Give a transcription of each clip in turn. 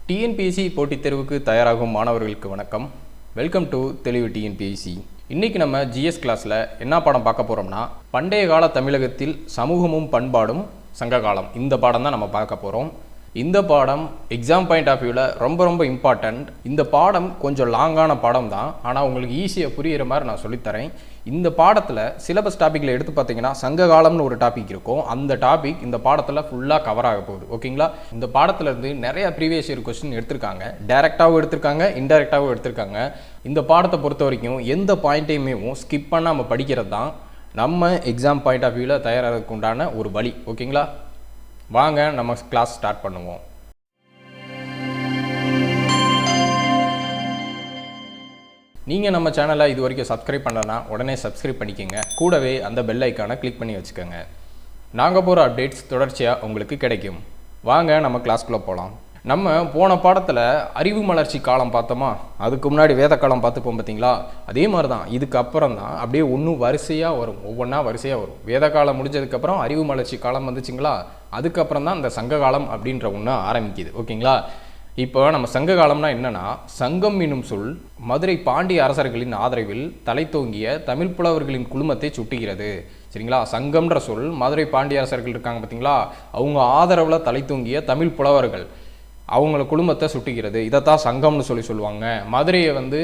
TNPSC போட்டித் தேர்வுக்கு தயாராகும் மாணவர்களுக்கு வணக்கம். வெல்கம் டு தெளிவு டிஎன்பிஎஸ்சி. இன்றைக்கி நம்ம ஜிஎஸ் கிளாஸில் என்ன பாடம் பார்க்க போகிறோம்னா, பண்டைய கால தமிழகத்தில் சமூகமும் பண்பாடும் சங்ககாலம், இந்த பாடம் தான் நம்ம பார்க்க போகிறோம். இந்த பாடம் எக்ஸாம் பாயிண்ட் ஆஃப் வியூவில் ரொம்ப இம்பார்ட்டண்ட். இந்த பாடம் கொஞ்சம் லாங்கான பாடம் தான், ஆனால் உங்களுக்கு ஈஸியாக புரிகிற மாதிரி நான் சொல்லித்தரேன். இந்த பாடத்தில் சிலபஸ் டாப்பிக்கில் எடுத்து பார்த்தீங்கன்னா சங்ககாலம்னு ஒரு டாபிக் இருக்கும். அந்த டாபிக் இந்த பாடத்தில் ஃபுல்லாக கவர் ஆக போகுது. ஓகேங்களா? இந்த பாடத்துலேருந்து நிறையா ப்ரீவியஸ் இயர் கொஸ்டின் எடுத்திருக்காங்க. டைரெக்டாகவும் எடுத்திருக்காங்க, இன்டைரக்டாகவும் எடுத்திருக்காங்க. இந்த பாடத்தை பொறுத்த வரைக்கும் எந்த பாயிண்ட்டையுமே ஸ்கிப் பண்ணாமல் படிக்கிறது தான் நம்ம எக்ஸாம் பாயிண்ட் ஆஃப் வியூவில் தயாராகிறதுக்கு உண்டான ஒரு வழி. ஓகேங்களா? வாங்க நம்ம கிளாஸ் ஸ்டார்ட் பண்ணுவோம். நீங்கள் நம்ம சேனலை இது வரைக்கும் சப்ஸ்கிரைப் பண்ணலன்னா உடனே சப்ஸ்கிரைப் பண்ணிக்கோங்க. கூடவே அந்த பெல் ஐக்கானை கிளிக் பண்ணி வச்சுக்கோங்க. நாங்கள் போகிற அப்டேட்ஸ் தொடர்ச்சியாக உங்களுக்கு கிடைக்கும். வாங்க நம்ம கிளாஸ்க்குள்ளே போகலாம். நம்ம போன பாடத்தில் அறிவு மலர்ச்சி காலம் பார்த்தோமா, அதுக்கு முன்னாடி வேத காலம் பார்த்துப்போம் பார்த்தீங்களா? அதே மாதிரி தான் இதுக்கு அப்புறம் தான் அப்படியே வரிசையாக வரும், ஒவ்வொன்றா வரிசையாக வரும். வேத காலம் முடிஞ்சதுக்கப்புறம் அறிவு மலர்ச்சி காலம் வந்துச்சுங்களா, அதுக்கப்புறம் தான் இந்த சங்க காலம் அப்படின்ற ஒன்று ஆரம்பிக்குது. ஓகேங்களா? இப்போ நம்ம சங்க காலம்னா என்னென்னா, சங்கம் என்னும் சொல் மதுரை பாண்டிய அரசர்களின் ஆதரவில் தலை தோங்கிய தமிழ் புலவர்களின் குழுமத்தை சுட்டுகிறது. சரிங்களா? சங்கம்ன்ற சொல் மதுரை பாண்டிய அரசர்கள் இருக்காங்க பார்த்தீங்களா, அவங்க ஆதரவில் தலை தோங்கிய தமிழ் புலவர்கள் அவங்கள குழுமத்தை சுட்டுகிறது. இதைத்தான் சங்கம்னு சொல்லுவாங்க. மதுரையை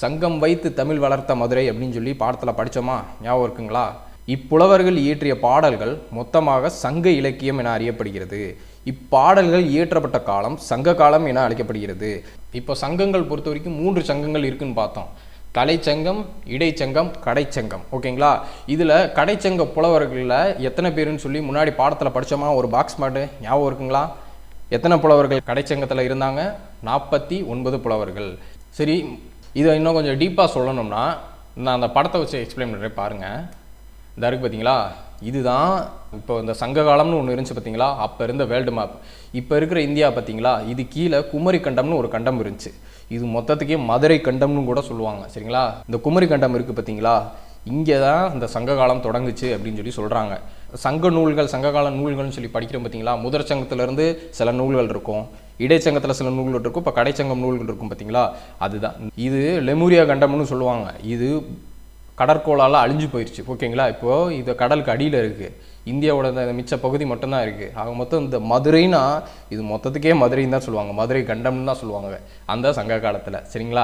சங்கம் வைத்து தமிழ் வளர்த்த மதுரை அப்படின்னு சொல்லி பாடத்தில் படித்தோமா, ஞாபகம் இருக்குங்களா? இப்புலவர்கள் இயற்றிய பாடல்கள் மொத்தமாக சங்க இலக்கியம் என அறியப்படுகிறது. இப்பாடல்கள் இயற்றப்பட்ட காலம் சங்க காலம் என அழைக்கப்படுகிறது. இப்போ சங்கங்கள் பொறுத்த வரைக்கும் 3 சங்கங்கள் இருக்குன்னு பார்த்தோம். தலைச்சங்கம், இடைச்சங்கம், கடைச்சங்கம். ஓகேங்களா? இதில் கடைச்சங்க புலவர்களில் எத்தனை பேருன்னு சொல்லி முன்னாடி பாடத்தில் படித்தோமா, ஒரு பாக்ஸ் மாட்டு ஞாபகம் இருக்குங்களா? எத்தனை புலவர்கள் கடைச்சங்கத்தில் இருந்தாங்க? 49 புலவர்கள். சரி, இதை இன்னும் கொஞ்சம் டீப்பாக சொல்லணும்னா நான் அந்த படத்தை வச்சு எக்ஸ்பிளைன் பண்ணுறேன் பாருங்கள். இந்த இருக்குது பார்த்தீங்களா, இதுதான் இப்போ இந்த சங்க காலம்னு ஒன்று இருந்துச்சு பார்த்தீங்களா, அப்போ இருந்த வேர்ல்டு மேப். இப்போ இருக்கிற இந்தியா பார்த்தீங்களா, இது கீழே குமரி கண்டம்னு ஒரு கண்டம் இருந்துச்சு. இது மொத்தத்துக்கே மதுரை கண்டம்னு கூட சொல்லுவாங்க. சரிங்களா? இந்த குமரி கண்டம் இருக்குது பார்த்தீங்களா, இங்கே தான் இந்த சங்க காலம் தொடங்குச்சு அப்படின்னு சொல்லி சொல்கிறாங்க. சங்க நூல்கள், சங்ககால நூல்கள்னு சொல்லி படிக்கிறோம் பார்த்தீங்களா, முதற் சங்கத்திலேருந்து சில நூல்கள் இருக்கும், இடைச்சங்கத்தில் சில நூல்கள் இருக்கும், இப்போ கடைச்சங்கம் நூல்கள் இருக்கும் பார்த்தீங்களா, அதுதான். இது லெமூரியா கண்டம்னு சொல்லுவாங்க. இது கடற்கோளால் அழிஞ்சு போயிடுச்சு. ஓகேங்களா? இப்போது இது கடலுக்கு அடியில் இருக்குது. இந்தியாவோட இந்த மிச்ச பகுதி மட்டும்தான் இருக்குது. ஆக மொத்தம் இந்த மதுரைனா இது மொத்தத்துக்கே மதுரைன்னு தான் சொல்லுவாங்க, மதுரை கண்டம்னு தான் சொல்லுவாங்க அந்த சங்க காலத்தில். சரிங்களா?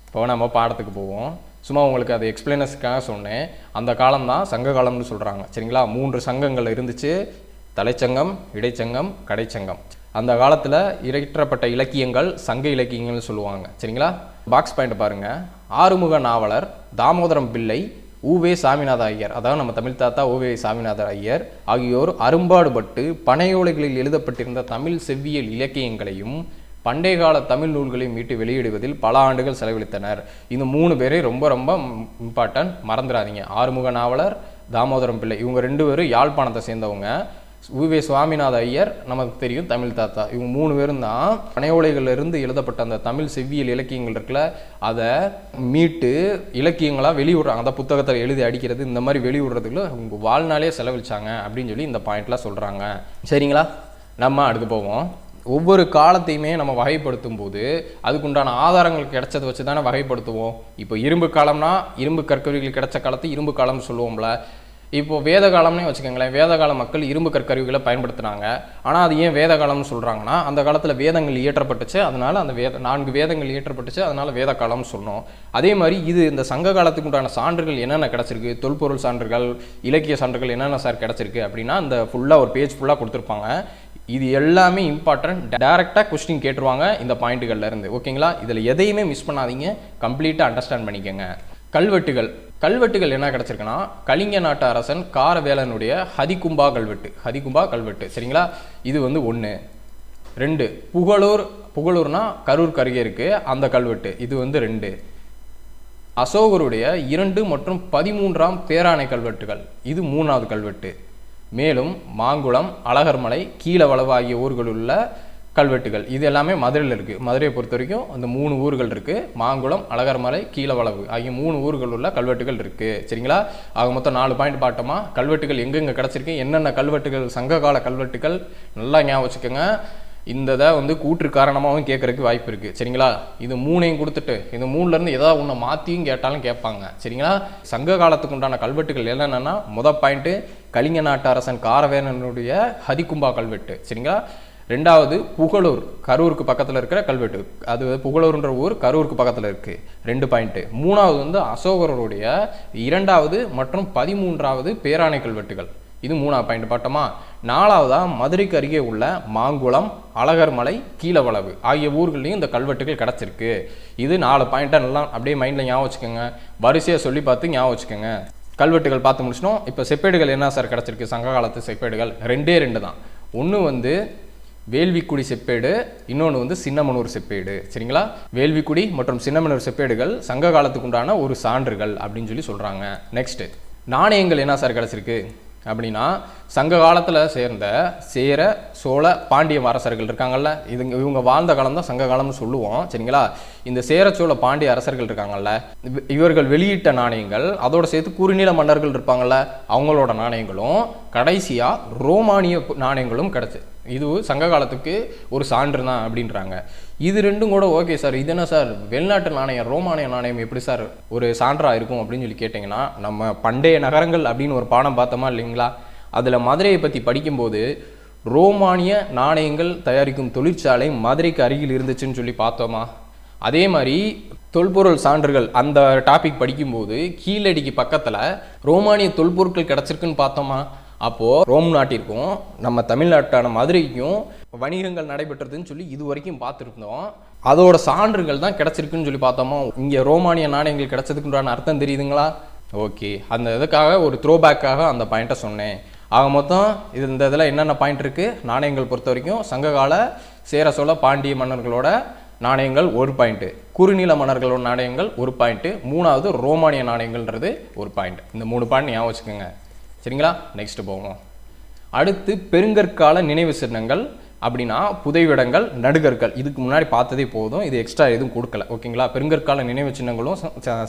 இப்போ நம்ம பாடத்துக்கு போவோம். சும்மா உங்களுக்கு அது எக்ஸ்பிளைனஸ்க்காக சொன்னேன். அந்த காலம் தான் சங்க காலம்னு சொல்கிறாங்க. சரிங்களா? 3 சங்கங்கள் இருந்துச்சு, தலைச்சங்கம், இடைச்சங்கம், கடைச்சங்கம். அந்த காலத்தில் இயற்றப்பட்ட இலக்கியங்கள் சங்க இலக்கியங்கள்னு சொல்லுவாங்க. சரிங்களா? பாக்ஸ் பாயிண்ட் பாருங்கள். ஆறுமுக நாவலர், தாமோதரம் பிள்ளை, உவே சாமிநாத ஐயர், அதாவது நம்ம தமிழ் தாத்தா உவே சாமிநாத ஐயர் ஆகியோர் அரும்பாடுபட்டு பனையோலைகளில் எழுதப்பட்டிருந்த தமிழ் செவ்வியல் இலக்கியங்களையும் பண்டைய கால தமிழ் நூல்களையும் மீட்டு வெளியிடுவதில் பல ஆண்டுகள் செலவழித்தனர். இந்த 3 பேரே ரொம்ப இம்பார்ட்டன்ட், மறந்துடாதீங்க. ஆறுமுக நாவலர், தாமோதரம் பிள்ளை, இவங்க 2 பேரும் யாழ்ப்பாணத்தை சேர்ந்தவங்க. உவே சுவாமிநாத ஐயர் நமக்கு தெரியும், தமிழ் தாத்தா. இவங்க 3 பேரும் தான் பனையோலைகளிலிருந்து எழுதப்பட்ட அந்த தமிழ் செவ்வியல் இலக்கியங்கள் இருக்குல்ல, அதை மீட்டு இலக்கியங்களாக வெளியிடுறாங்க. அந்த புத்தகத்தை எழுதி அடிக்கிறது, இந்த மாதிரி வெளியிடுறதுக்குள்ள அவங்க வாழ்நாளே செலவழிச்சாங்க அப்படின்னு சொல்லி இந்த பாயிண்ட்லாம் சொல்கிறாங்க. சரிங்களா? நம்ம அடுத்து போவோம். ஒவ்வொரு காலத்தையுமே நம்ம வகைப்படுத்தும் போது அதுக்குண்டான ஆதாரங்கள் கிடைச்சதை வச்சு தானே வகைப்படுத்துவோம். இப்போ இரும்பு காலம்னா இரும்பு கற்கருவிகள் கிடைச்ச காலத்தை இரும்பு காலம்னு சொல்லுவோம்ல. இப்போது வேத காலம்னே வச்சுக்கோங்களேன். வேத கால மக்கள் இரும்பு கற்கருவிகளை பயன்படுத்தினாங்க. ஆனால் அது ஏன் வேத காலம்னு சொல்கிறாங்கன்னா, அந்த காலத்தில் வேதங்கள் இயற்றப்பட்டுச்சு, அதனால் அந்த 4 வேதங்கள் இயற்றப்பட்டுச்சு, அதனால் வேத காலம்னு சொன்னோம். அதே மாதிரி இது இந்த சங்க காலத்துக்கு உண்டான சான்றுகள் என்னென்ன கிடச்சிருக்கு, தொல்பொருள் சான்றுகள், இலக்கிய சான்றுகள் என்னென்ன சார் கிடச்சிருக்கு அப்படின்னா இந்த ஃபுல்லாக ஒரு பேஜ் ஃபுல்லாக கொடுத்துருப்பாங்க. இது எல்லாமே இம்பார்ட்டன்ட், டைரெக்டாக கொஸ்டின் கேட்டுருவாங்க இந்த பாயிண்ட்டுகள்லேருந்து. ஓகேங்களா? இதில் எதையுமே மிஸ் பண்ணாதீங்க, கம்ப்ளீட்டாக அண்டர்ஸ்டாண்ட் பண்ணிக்கோங்க. கல்வெட்டுகள் என்ன கிடச்சிருக்குன்னா, கலிங்க நாட்டு அரசன் காரவேலனுடைய ஹதிகும்பா கல்வெட்டு. சரிங்களா? இது 1. 2 புகழூர்னா கரூர் அருகே இருக்குது அந்த கல்வெட்டு, இது 2. அசோகருடைய 2 மற்றும் 13ஆம் பேராணை கல்வெட்டுகள், இது 3வது கல்வெட்டு. மேலும் மாங்குளம், அழகர்மலை, கீழவளவு ஆகிய ஊர்களில் உள்ள கல்வெட்டுகள், இது எல்லாமே மதுரையில் இருக்குது. மதுரையை பொறுத்த வரைக்கும் அந்த 3 ஊர்கள் இருக்குது. மாங்குளம், அழகர்மலை, கீழவளவு ஆகிய 3 ஊர்கள் உள்ள கல்வெட்டுகள் இருக்குது. சரிங்களா? ஆக மொத்தம் 4 பாயிண்ட் பார்த்தோமா. கல்வெட்டுகள் எங்கெங்கே கிடச்சிருக்கு, என்னென்ன கல்வெட்டுகள், சங்ககால கல்வெட்டுகள் நல்லா ஞாபகம் வச்சுக்கோங்க. இந்த இதை வந்து கூற்று காரணமாகவும் கேட்கறதுக்கு வாய்ப்பு இருக்குது. சரிங்களா? இது 3ஐயும் கொடுத்துட்டு இந்த 3லேருந்து ஏதாவது ஒன்று மாற்றியும் கேட்டாலும் கேட்பாங்க. சரிங்களா? சங்க காலத்துக்கு உண்டான கல்வெட்டுகள் என்னென்னா, பாயிண்ட்டு கலிங்க நாட்டு அரசன் காரவேலனுடைய ஹதிகும்பா கல்வெட்டு. சரிங்களா? ரெண்டாவது புகழூர், கரூருக்கு பக்கத்தில் இருக்கிற கல்வெட்டு. அது புகழூர்ன்ற ஊர் கரூருக்கு பக்கத்தில் இருக்குது. 2 பாயிண்ட்டு. மூணாவது வந்து அசோகருடைய 2வது மற்றும் 13வது பேராணை கல்வெட்டுகள். இது 3ஆவது பாயிண்ட் பார்த்தோமா. 4வதாக மதுரைக்கு அருகே உள்ள மாங்குளம், அழகர்மலை, கீழவளவு ஆகிய ஊர்களையும் இந்த கல்வெட்டுகள் கிடச்சிருக்கு. இது 4 பாயிண்ட்டாக நல்லா அப்படியே மைண்டில் ஞாபகம் வச்சுக்கோங்க. வரிசையை சொல்லி பார்த்து ஞாபகம் வச்சுக்கோங்க. கல்வெட்டுகள் பார்த்து முடிச்சிட்டோம். இப்போ செப்பேடுகள் என்ன சார் கிடச்சிருக்கு? சங்க காலத்து செப்பேடுகள் 2 தான். ஒன்று வந்து வேள்விக்குடி செப்பேடு, இன்னொன்று வந்து சின்னமனூர் செப்பேடு. சரிங்களா? வேள்விக்குடி மற்றும் சின்னமனூர் செப்பேடுகள் சங்க காலத்துக்கு உண்டான ஒரு சான்றுகள் அப்படின்னு சொல்லி சொல்கிறாங்க. நெக்ஸ்ட்டு நாணயங்கள் என்ன சார் கிடச்சிருக்கு அப்படின்னா, சங்க காலத்தில் சேர்ந்த சேர, சோழ, பாண்டிய அரசர்கள் இருக்காங்கல்ல, இவங்க வாழ்ந்த காலம் தான் சங்க காலம்னு சொல்லுவோம். சரிங்களா? இந்த சேர, சோழ, பாண்டிய அரசர்கள் இருக்காங்கல்ல, இவர்கள் வெளியிட்ட நாணயங்கள், அதோட சேர்த்து குறுநில மன்னர்கள் இருப்பாங்கல்ல, அவங்களோட நாணயங்களும், கடைசியாக ரோமானிய நாணயங்களும் கிடச்சி. இது சங்க காலத்துக்கு ஒரு சான்று தான் அப்படின்றாங்க. இது 2 கூட ஓகே சார், இது என்ன சார் வெளிநாட்டு நாணயம், ரோமானிய நாணயம் எப்படி சார் ஒரு சான்றாக இருக்கும் அப்படின்னு சொல்லி கேட்டிங்கன்னா, நம்ம பண்டைய நகரங்கள் அப்படின்னு ஒரு பாடம் பார்த்தோமா இல்லைங்களா? அதில் மதுரையை பற்றி படிக்கும்போது ரோமானிய நாணயங்கள் தயாரிக்கும் தொழிற்சாலை மதுரைக்கு அருகில் இருந்துச்சுன்னு சொல்லி பார்த்தோமா. அதே மாதிரி தொல்பொருள் சான்றுகள் அந்த டாபிக் படிக்கும்போது கீழடிக்கு பக்கத்தில் ரோமானிய தொல்பொருட்கள் கிடச்சிருக்குன்னு பார்த்தோமா. அப்போது ரோம் நாட்டிற்கும் நம்ம தமிழ்நாட்டான மதுரைக்கும் வணிகங்கள் நடைபெற்றதுன்னு சொல்லி இது வரைக்கும் பார்த்துருந்தோம். அதோட சான்றுகள் தான் கிடச்சிருக்குன்னு சொல்லி பார்த்தோமோ. இங்கே ரோமானிய நாணயங்கள் கிடச்சதுக்குண்டான அர்த்தம் தெரியுதுங்களா? ஓகே, அந்த இதுக்காக ஒரு த்ரோபேக்காக அந்த பாயிண்ட்டை சொன்னேன். ஆக மொத்தம் இந்த இதில் என்னென்ன பாயிண்ட் இருக்குது? நாணயங்கள் பொறுத்த வரைக்கும் சங்ககால சேர, சோழ, பாண்டிய மன்னர்களோட நாணயங்கள் 1 பாயிண்ட்டு, குறுநில மன்னர்களோட நாணயங்கள் 1 பாயிண்ட்டு, 3வது ரோமானிய நாணயங்கள்ன்றது 1 பாயிண்ட். இந்த 3 பாயிண்ட் ஞாபகம் வச்சுக்கோங்க. சரிங்களா? நெக்ஸ்ட் போவோம். அடுத்து பெருங்கற்கால நினைவு சின்னங்கள் அப்படின்னா புதைவிடங்கள், நடுகற்கள். இதுக்கு முன்னாடி பார்த்ததே போதும், இது எக்ஸ்ட்ரா எதுவும் கொடுக்கல. ஓகேங்களா? பெருங்கற்கால நினைவு சின்னங்களும்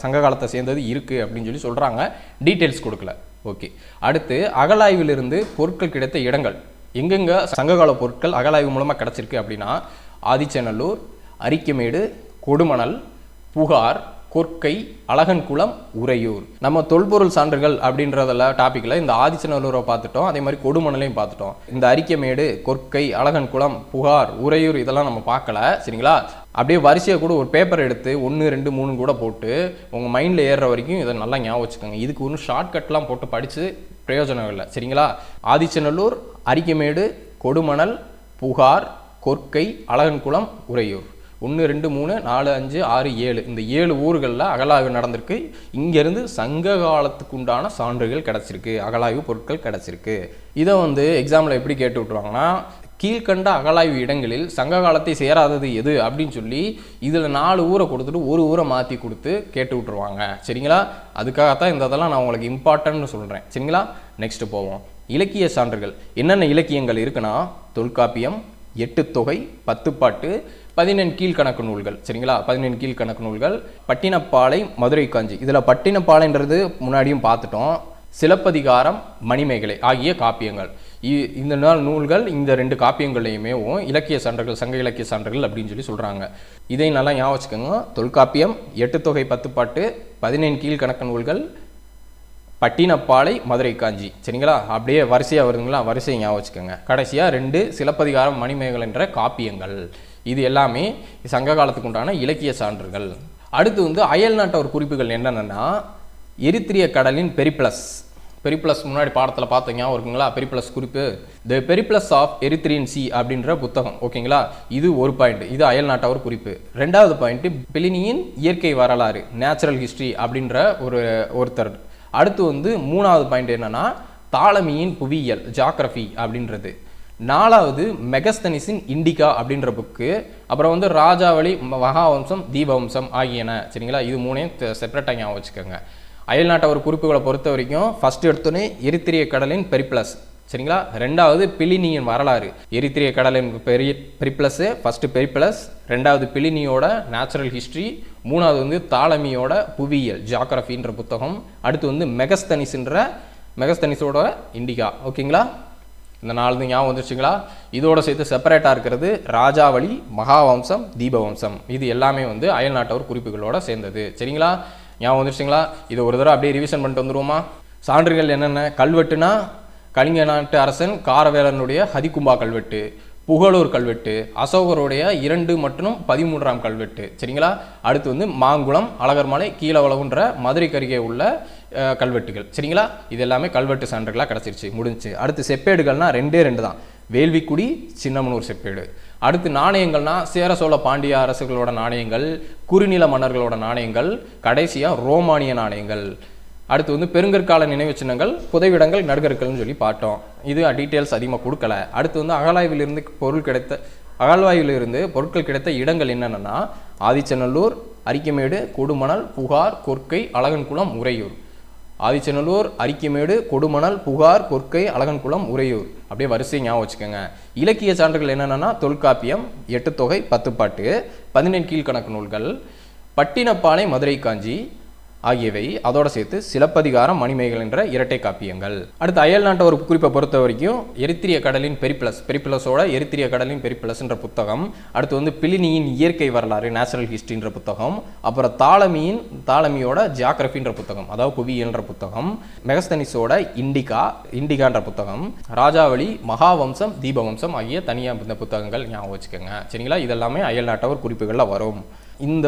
சங்க காலத்தை சேர்ந்தது இருக்குது அப்படின்னு சொல்லி சொல்கிறாங்க. டீட்டெயில்ஸ் கொடுக்கல. ஓகே. அடுத்து அகழாய்விலிருந்து பொருட்கள் கிடைத்த இடங்கள். எங்கெங்கே சங்ககால பொருட்கள் அகழாய்வு மூலமாக கிடச்சிருக்கு அப்படின்னா, ஆதிச்சநல்லூர், அரிக்கமேடு, கொடுமணல், புகார், கொற்கை, அழகன்குளம், உறையூர். நம்ம தொல்பொருள் சான்றுகள் அப்படின்றதில் டாப்பிக்கில் இந்த ஆதிச்சநல்லூரை பார்த்துட்டோம், அதே மாதிரி கொடுமணலையும் பார்த்துட்டோம். இந்த அரிக்கமேடு, கொற்கை, அழகன்குளம், புகார், உறையூர் இதெல்லாம் நம்ம பார்க்கல. சரிங்களா? அப்படியே வரிசையை கூட ஒரு பேப்பர் எடுத்து 1, 2, 3 கூட போட்டு உங்கள் மைண்டில் ஏறுற வரைக்கும் இதை நல்லா ஞாபகம் வச்சுக்கோங்க. இதுக்கு ஒன்றும் ஷார்ட்கட்லாம் போட்டு படித்து பிரயோஜனம் இல்லை. சரிங்களா? ஆதிச்சநல்லூர், அரிக்கமேடு, கொடுமணல், புகார், கொற்கை, அழகன்குளம், உறையூர். 1, 2, 3, 4, 5, 6, 7 இந்த 7 ஊர்களில் அகழாய்வு நடந்திருக்கு. இங்கேருந்து சங்க காலத்துக்கு உண்டான சான்றுகள் கிடச்சிருக்கு, அகழாய்வு பொருட்கள் கிடச்சிருக்கு. இதை வந்து எக்ஸாமில் எப்படி கேட்டு விட்ருவாங்கன்னா, கீழ்கண்ட அகழாய்வு இடங்களில் சங்க காலத்தை சேராதது எது அப்படின்னு சொல்லி இதில் 4 ஊரை கொடுத்துட்டு 1 ஊரை மாற்றி கொடுத்து கேட்டு விட்ருவாங்க. சரிங்களா? அதுக்காகத்தான் இந்த இதெல்லாம் நான் உங்களுக்கு இம்பார்ட்டன்ட்னு சொல்கிறேன். சரிங்களா? நெக்ஸ்ட் போவோம். இலக்கிய சான்றுகள். என்னென்ன இலக்கியங்கள் இருக்குன்னா, தொல்காப்பியம், 8 தொகை, 10 பாட்டு, 14 கீழ்கணக்கு நூல்கள். சரிங்களா? 14 கீழ்கணக்கு நூல்கள், பட்டினப்பாலை, மதுரை காஞ்சி. இதில் பட்டினப்பாலைன்றது முன்னாடியும் பார்த்துட்டோம். சிலப்பதிகாரம், மணிமேகலை ஆகிய காப்பியங்கள். இந்த நூல்கள் இந்த 2 காப்பியங்களையுமே இலக்கிய சான்றுகள், சங்க இலக்கிய சான்றுகள் அப்படின்னு சொல்லி சொல்கிறாங்க. இதை நல்லா ஞாபகம் வச்சுக்கோங்க. தொல்காப்பியம், 8 தொகை, 10 பாட்டு, 14 கீழ்கணக்கு நூல்கள், பட்டினப்பாலை, மதுரை காஞ்சி. சரிங்களா? அப்படியே வரிசையாக வருதுங்களா? வரிசையை ஞாபகம் வச்சுக்கோங்க. கடைசியாக 2 சிலப்பதிகாரம், மணிமேகலை என்ற காப்பியங்கள். இது எல்லாமே சங்க காலத்துக்கு உண்டான இலக்கிய சான்றுகள். அடுத்து வந்து அயல் நாட்டவர் குறிப்புகள் என்னென்னா, எரித்திரிய கடலின் பெரிப்ளஸ் முன்னாடி பாடத்தில் பார்த்தீங்க இருக்குங்களா? பெரிப்ளஸ் குறிப்பு, த பெரிப்ளஸ் ஆஃப் எரித்ரியன் சி அப்படின்ற புத்தகம். ஓகேங்களா? இது 1 பாயிண்ட். இது அயல் நாட்டவர் குறிப்பு. 2வது பாயிண்ட் பிளினியின் இயற்கை வரலாறு, நேச்சுரல் ஹிஸ்ட்ரி அப்படின்ற ஒருத்தர். அடுத்து வந்து 3வது பாயிண்ட் என்னன்னா, தாலமியின் புவியியல், ஜாகிரபி அப்படின்றது. 4வது மெகஸ்தனிஸின் இண்டிகா அப்படின்ற புக்கு. அப்புறம் வந்து ராஜாவளி, மகாவம்சம், தீபவம்சம் ஆகியன. சரிங்களா? இது 3ஐயும் செப்பரேட்டாக ஞாபகம் வச்சுக்கோங்க. அயல் நாட்டவர் குறிப்புகளை பொறுத்த வரைக்கும் ஃபர்ஸ்ட் எடுத்தோன்னே எரித்திரிய கடலின் பெரிப்ளஸ். சரிங்களா? 2வது பிளினியின் வரலாறு, எரித்திரிய கடலின் பெரிப்ளஸ், ஃபர்ஸ்ட் பெரிப்ளஸ், 2வது பிளினியோட நேச்சுரல் ஹிஸ்ட்ரி, 3வது வந்து தாலமியோட புவியியல், ஜியாகிரபின்ற புத்தகம். அடுத்து வந்து மெகஸ்தனிஸோட இண்டிகா. ஓகேங்களா? இந்த 4 ஞாபகம் வந்துருச்சுங்களா? இதோட சேர்த்து செப்பரேட்டாக இருக்கிறது ராஜாவளி, மகாவம்சம், தீபவம்சம். இது எல்லாமே வந்து அயல் நாட்டவர் குறிப்புகளோட சேர்ந்தது. சரிங்களா? ஞாபகம் வந்துருச்சுங்களா? இதை ஒரு தடவை அப்படியே ரிவிஷன் பண்ணிட்டு வந்துருவோமா? சான்றுகள் என்னென்ன? கல்வெட்டுனா கலிங்க நாட்டு அரசன் காரவேலனுடைய ஹதிகும்பா கல்வெட்டு, புகழூர் கல்வெட்டு, அசோகருடைய 2 மற்றும் 13ஆம் கல்வெட்டு. சரிங்களா? அடுத்து வந்து மாங்குளம், அழகர்மலை, கீழவளவுன்ற மதுரைக்கு அருகே உள்ள கல்வெட்டுகள். சரிங்களா? இது எல்லாமே கல்வெட்டு சான்றுகளாக கிடச்சிருச்சு, முடிஞ்சு. அடுத்து செப்பேடுகள்னா 2 தான், வேள்விக்குடி, சின்னமனூர் செப்பேடு. அடுத்து நாணயங்கள்னா சேர சோழ பாண்டிய அரசுகளோட நாணயங்கள், குறுநில மன்னர்களோட நாணயங்கள், கடைசியாக ரோமானிய நாணயங்கள். அடுத்து வந்து பெருங்கற்கால நினைவு சின்னங்கள், புதைவிடங்கள், நடுகற்கள்னு சொல்லி பார்த்தோம். இது டீட்டெயில்ஸ் அதிகமாக கொடுக்கல. அடுத்து வந்து அகழாய்விலிருந்து பொருட்கள் கிடைத்த இடங்கள் என்னென்னா ஆதிச்சநல்லூர், அரிக்கமேடு, கொடுமணல், புகார், கொற்கை, அழகன்குளம், உறையூர். ஆதிச்சநல்லூர், அரிக்கமேடு, கொடுமணல், புகார், கொற்கை, அழகன்குளம், உறையூர். அப்படியே வரிசை ஞாபகம் வச்சுக்கோங்க. இலக்கிய சான்றுகள் என்னென்னா தொல்காப்பியம், 8 தொகை, 10 பாட்டு, 17 கீழ்கணக்கு நூல்கள், பட்டினப்பானை, மதுரை காஞ்சி ஆகியவை. அதோட சேர்த்து சிலப்பதிகாரம், மணிமேகலை என்ற இரட்டை காப்பியங்கள். அடுத்து அயல் நாட்ட ஒரு குறிப்பை பொறுத்த வரைக்கும் எரித்திரிய கடலின் பெரிப்ளஸோட எரித்திரிய கடலின் பெரிப்ளஸ்ன்ற புத்தகம். அடுத்து வந்து பிளினியின் இயற்கை வரலாறு, நேச்சுரல் ஹிஸ்ட்ரின்ற புத்தகம். அப்புறம் தாலமியோட ஜியாகிரபின்ற புத்தகம், அதாவது புவியியல்ன்ற புத்தகம். மெகஸ்தனிஸோட இண்டிகான்ற புத்தகம். ராஜாவளி, மகாவம்சம், தீபவம்சம் ஆகிய தனியாக இந்த புத்தகங்கள் ஞாபகம் வச்சுக்கோங்க. சரிங்களா? இதெல்லாமே அயல் நாட்டவர் குறிப்புகளில் வரும். இந்த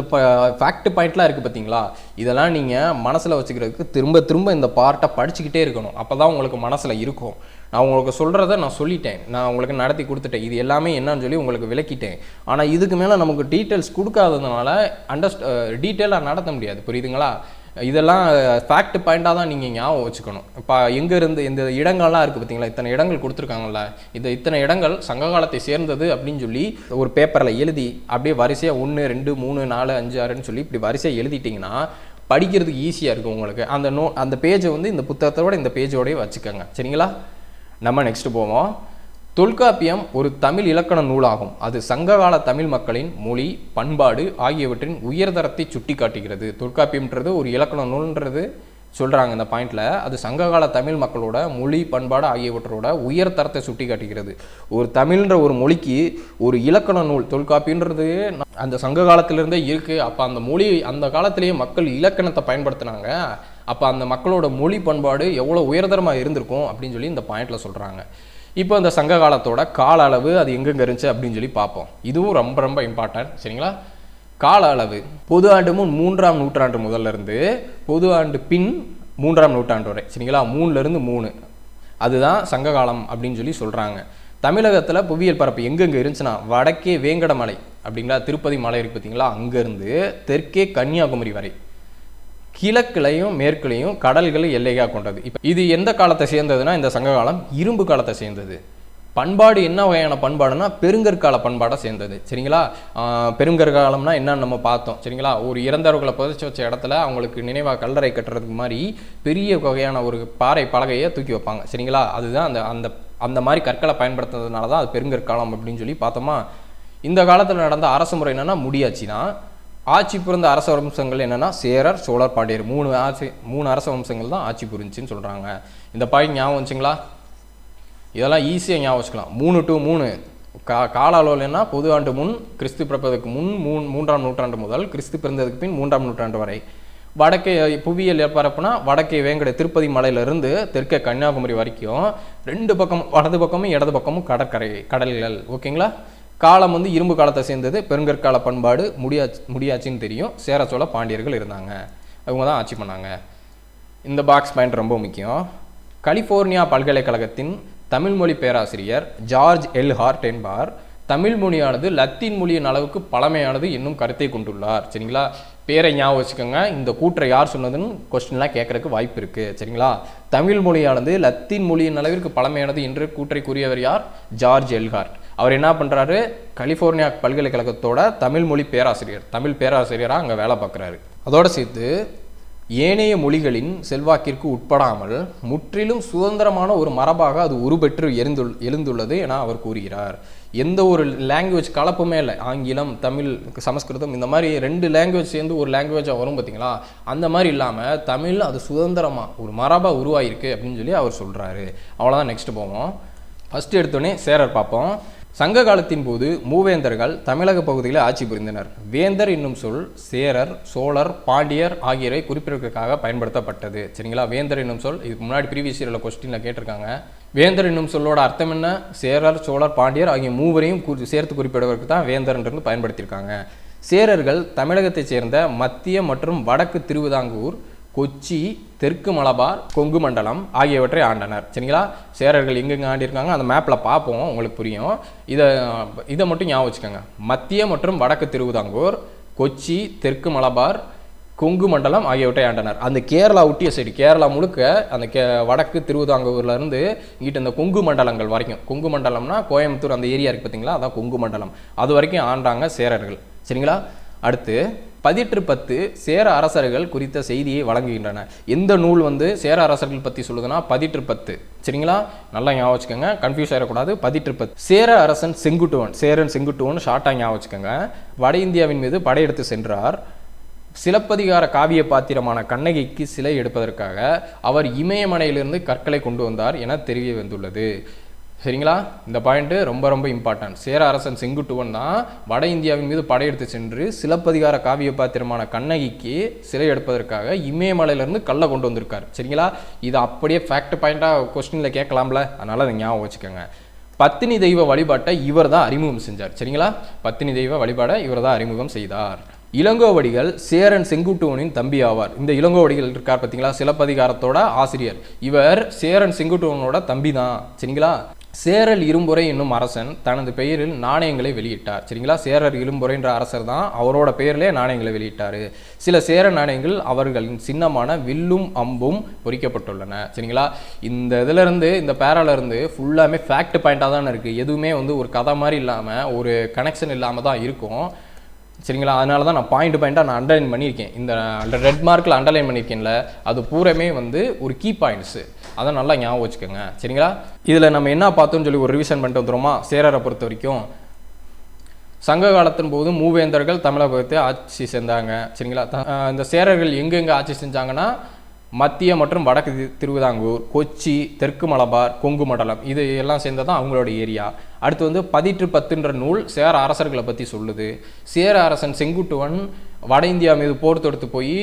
ஃபேக்ட் பாயிண்ட்லாம் இருக்குது பார்த்தீங்களா? இதெல்லாம் நீங்கள் மனசில் வச்சுக்கிறதுக்கு திரும்ப திரும்ப இந்த பார்ட்டை படிச்சுக்கிட்டே இருக்கணும். அப்போ தான் உங்களுக்கு மனசில் இருக்கும். நான் உங்களுக்கு சொல்கிறத நான் சொல்லிட்டேன், நான் உங்களுக்கு நடத்தி கொடுத்துட்டேன், இது எல்லாமே என்னன்னு சொல்லி உங்களுக்கு விளக்கிட்டேன். ஆனால் இதுக்கு மேலே நமக்கு டீட்டெயில்ஸ் கொடுக்காததுனால டீட்டெயிலாக நடத்த முடியாது. புரியுதுங்களா? இதெல்லாம் ஃபேக்ட் பாயிண்டாக தான் நீங்கள் ஞாபகம் வச்சுக்கணும். இப்போ எங்கேருந்து இந்த இடங்கள்லாம் இருக்குது பார்த்தீங்களா? இத்தனை இடங்கள் கொடுத்துருக்காங்கல்ல, இத்தனை இடங்கள் சங்க காலத்தை சேர்ந்தது அப்படின்னு சொல்லி ஒரு பேப்பரில் எழுதி அப்படியே வரிசையாக 1, 2, 3, 4, 5, 6ன்னு சொல்லி இப்படி வரிசையாக எழுதிட்டிங்கன்னா படிக்கிறதுக்கு ஈஸியாக இருக்கும் உங்களுக்கு. அந்த பேஜை வந்து இந்த புத்தகத்தோட இந்த பேஜோடய வச்சுக்கோங்க. சரிங்களா? நம்ம நெக்ஸ்ட் போவோம். தொல்காப்பியம் ஒரு தமிழ் இலக்கண நூலாகும். அது சங்ககால தமிழ் மக்களின் மொழி, பண்பாடு ஆகியவற்றின் உயர்தரத்தை சுட்டி காட்டுகிறது. தொல்காப்பியம்ன்றது ஒரு இலக்கண நூல்ன்றது சொல்கிறாங்க இந்த பாயிண்டில். அது சங்ககால தமிழ் மக்களோட மொழி, பண்பாடு ஆகியவற்றோட உயர்தரத்தை சுட்டி காட்டுகிறது. ஒரு தமிழ்ன்ற ஒரு மொழிக்கு ஒரு இலக்கண நூல் தொல்காப்பியன்றது அந்த சங்க காலத்திலிருந்தே இருக்குது. அப்போ அந்த மொழி அந்த காலத்திலேயே மக்கள் இலக்கணத்தை பயன்படுத்தினாங்க. அப்போ அந்த மக்களோட மொழி, பண்பாடு எவ்வளோ உயர்தரமாக இருந்திருக்கும் அப்படின்னு சொல்லி இந்த பாயிண்டில் சொல்கிறாங்க. இப்போ இந்த சங்க காலத்தோட கால அளவு அது எங்கெங்கே இருந்துச்சு அப்படின்னு சொல்லி பார்ப்போம். இதுவும் ரொம்ப ரொம்ப இம்பார்ட்டன்ட். சரிங்களா? கால அளவு பொது ஆண்டு முன் 3ஆம் நூற்றாண்டு முதல்ல இருந்து பொது ஆண்டு பின் 3ஆம் நூற்றாண்டு வரை. சரிங்களா? 3லேருந்து 3 அதுதான் சங்க காலம் அப்படின்னு சொல்லி சொல்கிறாங்க. தமிழகத்தில் புவியியல் பரப்பு எங்கெங்கே இருந்துச்சுன்னா வடக்கே வேங்கடமலை அப்படிங்களா, திருப்பதி மலை இருக்குது பார்த்தீங்களா, அங்கேருந்து தெற்கே கன்னியாகுமரி வரை, கிழக்குலையும் மேற்குலையும் கடல்கள் எல்லையாக கொண்டது. இப்போ இது எந்த காலத்தை சேர்ந்ததுன்னா இந்த சங்க காலம் இரும்பு காலத்தை சேர்ந்தது. பண்பாடு என்ன வகையான பண்பாடுனா பெருங்கற்கால பண்பாடாக சேர்ந்தது. சரிங்களா? பெருங்கற்காலம்னா என்னன்னு நம்ம பார்த்தோம். சரிங்களா? ஒரு இறந்தவர்களை புதைச்சி வச்ச இடத்துல அவங்களுக்கு நினைவாக கல்லறை கட்டுறதுக்கு மாதிரி பெரிய வகையான ஒரு பாறை பலகையை தூக்கி வைப்பாங்க. சரிங்களா? அதுதான் அந்த அந்த மாதிரி கற்களை பயன்படுத்துறதுனால தான் அது பெருங்கற்காலம் அப்படின்னு சொல்லி பார்த்தோமா. இந்த காலத்தில் நடந்த அரசு முறை என்னென்னா முடியாச்சுன்னா ஆட்சி புரிந்த அரச வம்சங்கள் என்னென்னா சேரர், சோழர், பாண்டியர் 3 அரச வம்சங்கள் தான் ஆட்சி புரிஞ்சுன்னு சொல்கிறாங்க. இந்த பாயிண்ட் ஞாபகம் வச்சுங்களா? இதெல்லாம் ஈஸியாக ஞாபகம் வச்சுக்கலாம். 3 to 3 கால அளவுலன்னா பொது ஆண்டு முன், கிறிஸ்து பிறப்பதற்கு முன் 3ஆம் நூற்றாண்டு முதல் கிறிஸ்து பிறந்ததுக்கு பின் 3ஆம் நூற்றாண்டு வரை. வடக்கே புவியியல் பரப்புனா வடக்கே வேங்கட திருப்பதி மலையிலிருந்து தெற்கே கன்னியாகுமரி வரைக்கும் 2 பக்கம், வலது பக்கமும் இடது பக்கமும் கடல்கள். ஓகேங்களா? காலம் வந்து இரும்பு காலத்தை சேர்ந்தது. பெருங்கற்கால பண்பாடு முடியாச்சுன்னு தெரியும். சேர சோழ பாண்டியர்கள் இருந்தாங்க, அவங்க தான் ஆட்சி பண்ணாங்க. இந்த பாக்ஸ் பாயிண்ட் ரொம்ப முக்கியம். கலிஃபோர்னியா பல்கலைக்கழகத்தின் தமிழ் மொழி பேராசிரியர் ஜார்ஜ் எல் ஹார்ட் என்பார் தமிழ் மொழியானது லத்தீன் மொழியின் அளவுக்கு பழமையானது என்னும் கருத்தை கொண்டுள்ளார். சரிங்களா? பேரை ஞாபகம் வச்சுக்கோங்க. இந்த கூற்றை யார் சொன்னதுன்னு கொஸ்டின்லாம் கேட்கறதுக்கு வாய்ப்பு இருக்குது. சரிங்களா? தமிழ் மொழியானது லத்தீன் மொழியின் அளவிற்கு பழமையானது என்று கூற்றை கூறியவர் யார்? George L heart. அவர் என்ன பண்ணுறாரு? கலிஃபோர்னியா பல்கலைக்கழகத்தோட தமிழ் மொழி பேராசிரியர், தமிழ் பேராசிரியராக அங்கே வேலை பார்க்குறாரு. அதோடு சேர்த்து ஏனைய மொழிகளின் செல்வாக்கிற்கு உட்படாமல் முற்றிலும் சுதந்திரமான ஒரு மரபாக அது உருப்பெற்று எழுந்துள்ளது என அவர் கூறுகிறார். எந்த ஒரு லாங்குவேஜ் கலப்புமே இல்லை. ஆங்கிலம், தமிழ், சமஸ்கிருதம் இந்த மாதிரி 2 லாங்குவேஜ் சேர்ந்து ஒரு லாங்குவேஜாக வரும் பார்த்தீங்களா, அந்த மாதிரி இல்லாமல் தமிழ் அது சுதந்திரமாக ஒரு மரபாக உருவாயிருக்கு அப்படின்னு சொல்லி அவர் சொல்கிறாரு. அவ்வளோதான். நெக்ஸ்ட் போவோம். ஃபஸ்ட்டு எடுத்தோடனே சேரர் பார்ப்போம். சங்க காலத்தின் போது மூவேந்தர்கள் தமிழக பகுதியில் ஆட்சி புரிந்தனர். வேந்தர் என்னும் சொல் சேரர், சோழர், பாண்டியர் ஆகியோரை குறிப்பிடுவதற்காக பயன்படுத்தப்பட்டது. சரிங்களா? வேந்தர் என்னும் சொல் இதுக்கு முன்னாடி ப்ரீவியஸ் இயரில் கொஸ்டினில் கேட்டிருக்காங்க. வேந்தர் என்னும் சொல்லோட அர்த்தம் என்ன? சேரர், சோழர், பாண்டியர் ஆகிய மூவரையும் சேர்த்து குறிப்பிடுவதற்கு தான் வேந்தர்ன்றது பயன்படுத்தியிருக்காங்க. சேரர்கள் தமிழகத்தைச் சேர்ந்த மத்திய மற்றும் வடக்கு திருவிதாங்கூர், கொச்சி, தெற்கு மலபார், கொங்கு மண்டலம் ஆகியவற்றை ஆண்டனர். சரிங்களா? சேரர்கள் எங்கெங்கே ஆண்டிருக்காங்க அந்த மேப்பில் பார்ப்போம், உங்களுக்கு புரியும். இதை மட்டும் ஞாபகம் வச்சுக்கோங்க. மத்திய மற்றும் வடக்கு திருவிதாங்கூர், கொச்சி, தெற்கு மலபார், கொங்கு மண்டலம் ஆகியவற்றை ஆண்டனர். அந்த கேரளா ஒட்டிய சைடு, கேரளா முழுக்க அந்த வடக்கு திருவிதாங்கூர்லேருந்து இங்கிட்ட இந்த கொங்கு மண்டலங்கள் வரைக்கும், கொங்கு மண்டலம்னா கோயம்புத்தூர் அந்த ஏரியா இருக்குது பார்த்தீங்களா, அதான் கொங்கு மண்டலம். அது வரைக்கும் ஆண்டாங்க சேரர்கள். சரிங்களா? அடுத்து பதிற்று 10 சேர அரசர்கள் குறித்த செய்தியை வழங்குகின்றன. எந்த நூல் சேர அரசர்கள் பற்றி சொல்லுதுன்னா பதிற்று 10. சரிங்களா? நல்லா ஞாபகம் வச்சுக்கோங்க, கன்ஃபியூஸ் ஆகிடக்கூடாது. பதிற்று 10. சேர அரசன் செங்குட்டுவன், சேரன் செங்குட்டுவன் ஷார்ட்டாக ஞாபகம் வச்சுக்கோங்க, வட இந்தியாவின் மீது படையெடுத்து சென்றார். சிலப்பதிகார காவிய பாத்திரமான கண்ணகிக்கு சிலை எடுப்பதற்காக அவர் இமயமலையிலிருந்து கற்களை கொண்டு வந்தார் என தெரிய வந்துள்ளது. சரிங்களா? இந்த பாயிண்ட்டு ரொம்ப ரொம்ப இம்பார்ட்டன்ட். சேர அரசன் செங்குட்டுவன் தான் வட இந்தியாவின் மீது படையெடுத்து சென்று சிலப்பதிகார காவிய பாத்திரமான கண்ணகிக்கு சிலை எடுப்பதற்காக இமயமலையிலேருந்து கல்லை கொண்டு வந்திருக்காரு. சரிங்களா? இது அப்படியே ஃபேக்ட் பாயிண்டாக கொஸ்டினில் கேட்கலாம்ல, அதனால் அதை ஞாபகம் வச்சுக்கோங்க. பத்தினி தெய்வ வழிபாட்டை இவர் தான் அறிமுகம் செஞ்சார். சரிங்களா? பத்தினி தெய்வ வழிபாடை இவர் தான் அறிமுகம் செய்தார். இளங்கோவடிகள் சேரன் செங்குட்டுவனின் தம்பி ஆவார். இந்த இளங்கோவடிகள் இருக்கார் பார்த்தீங்களா, சிலப்பதிகாரத்தோட ஆசிரியர். இவர் சேரன் செங்குட்டுவனோட தம்பி தான். சரிங்களா? சேரல் இரும்புரை என்னும் அரசன் தனது பெயரில் நாணயங்களை வெளியிட்டார். சரிங்களா? சேரர் இரும்புரைன்ற அரசர் தான் அவரோட பெயரிலே நாணயங்களை வெளியிட்டார். சில சேர நாணயங்கள் அவர்களின் சின்னமான வில்லும் அம்பும் பொறிக்கப்பட்டுள்ளன. சரிங்களா? இந்த இதிலிருந்து, இந்த பேராலிருந்து ஃபுல்லாமே ஃபேக்ட் பாயிண்டாக தானே இருக்குது. எதுவுமே ஒரு கதை மாதிரி இல்லாமல், ஒரு கனெக்ஷன் இல்லாமல் தான் இருக்கும். சரிங்களா? அதனால தான் நான் பாயிண்ட்டாக நான் அண்டர்லைன் பண்ணியிருக்கேன். இந்த ரெட் மார்க்கில் அண்டர்லைன் பண்ணியிருக்கேன்ல, அது பூரமே ஒரு கீ பாயிண்ட்ஸு. அதை நல்லா ஞாபகம் வச்சுக்கோங்க. சரிங்களா? இதில் நம்ம என்ன பார்த்தோம்னு சொல்லி ஒரு ரிவிஷன் பண்ணிட்டு வந்துடுமா? சேரரை பொறுத்த வரைக்கும் சங்க காலத்தின் போது மூவேந்தர்கள் தமிழகத்தை ஆட்சி செஞ்சாங்க. சரிங்களா? இந்த சேரர்கள் எங்கெங்கே ஆட்சி செஞ்சாங்கன்னா மத்திய மற்றும் வடக்கு திருவிதாங்கூர், கொச்சி, தெற்கு மலபார், கொங்கு மண்டலம், இது எல்லாம் சேர்ந்தது தான் அவங்களோட ஏரியா. அடுத்து பதிற்று 10ன்ற நூல் சேர அரசர்களை பற்றி சொல்லுது. சேர அரசன் செங்குட்டுவன் வட இந்தியா மீது போர் தொடுத்து போய்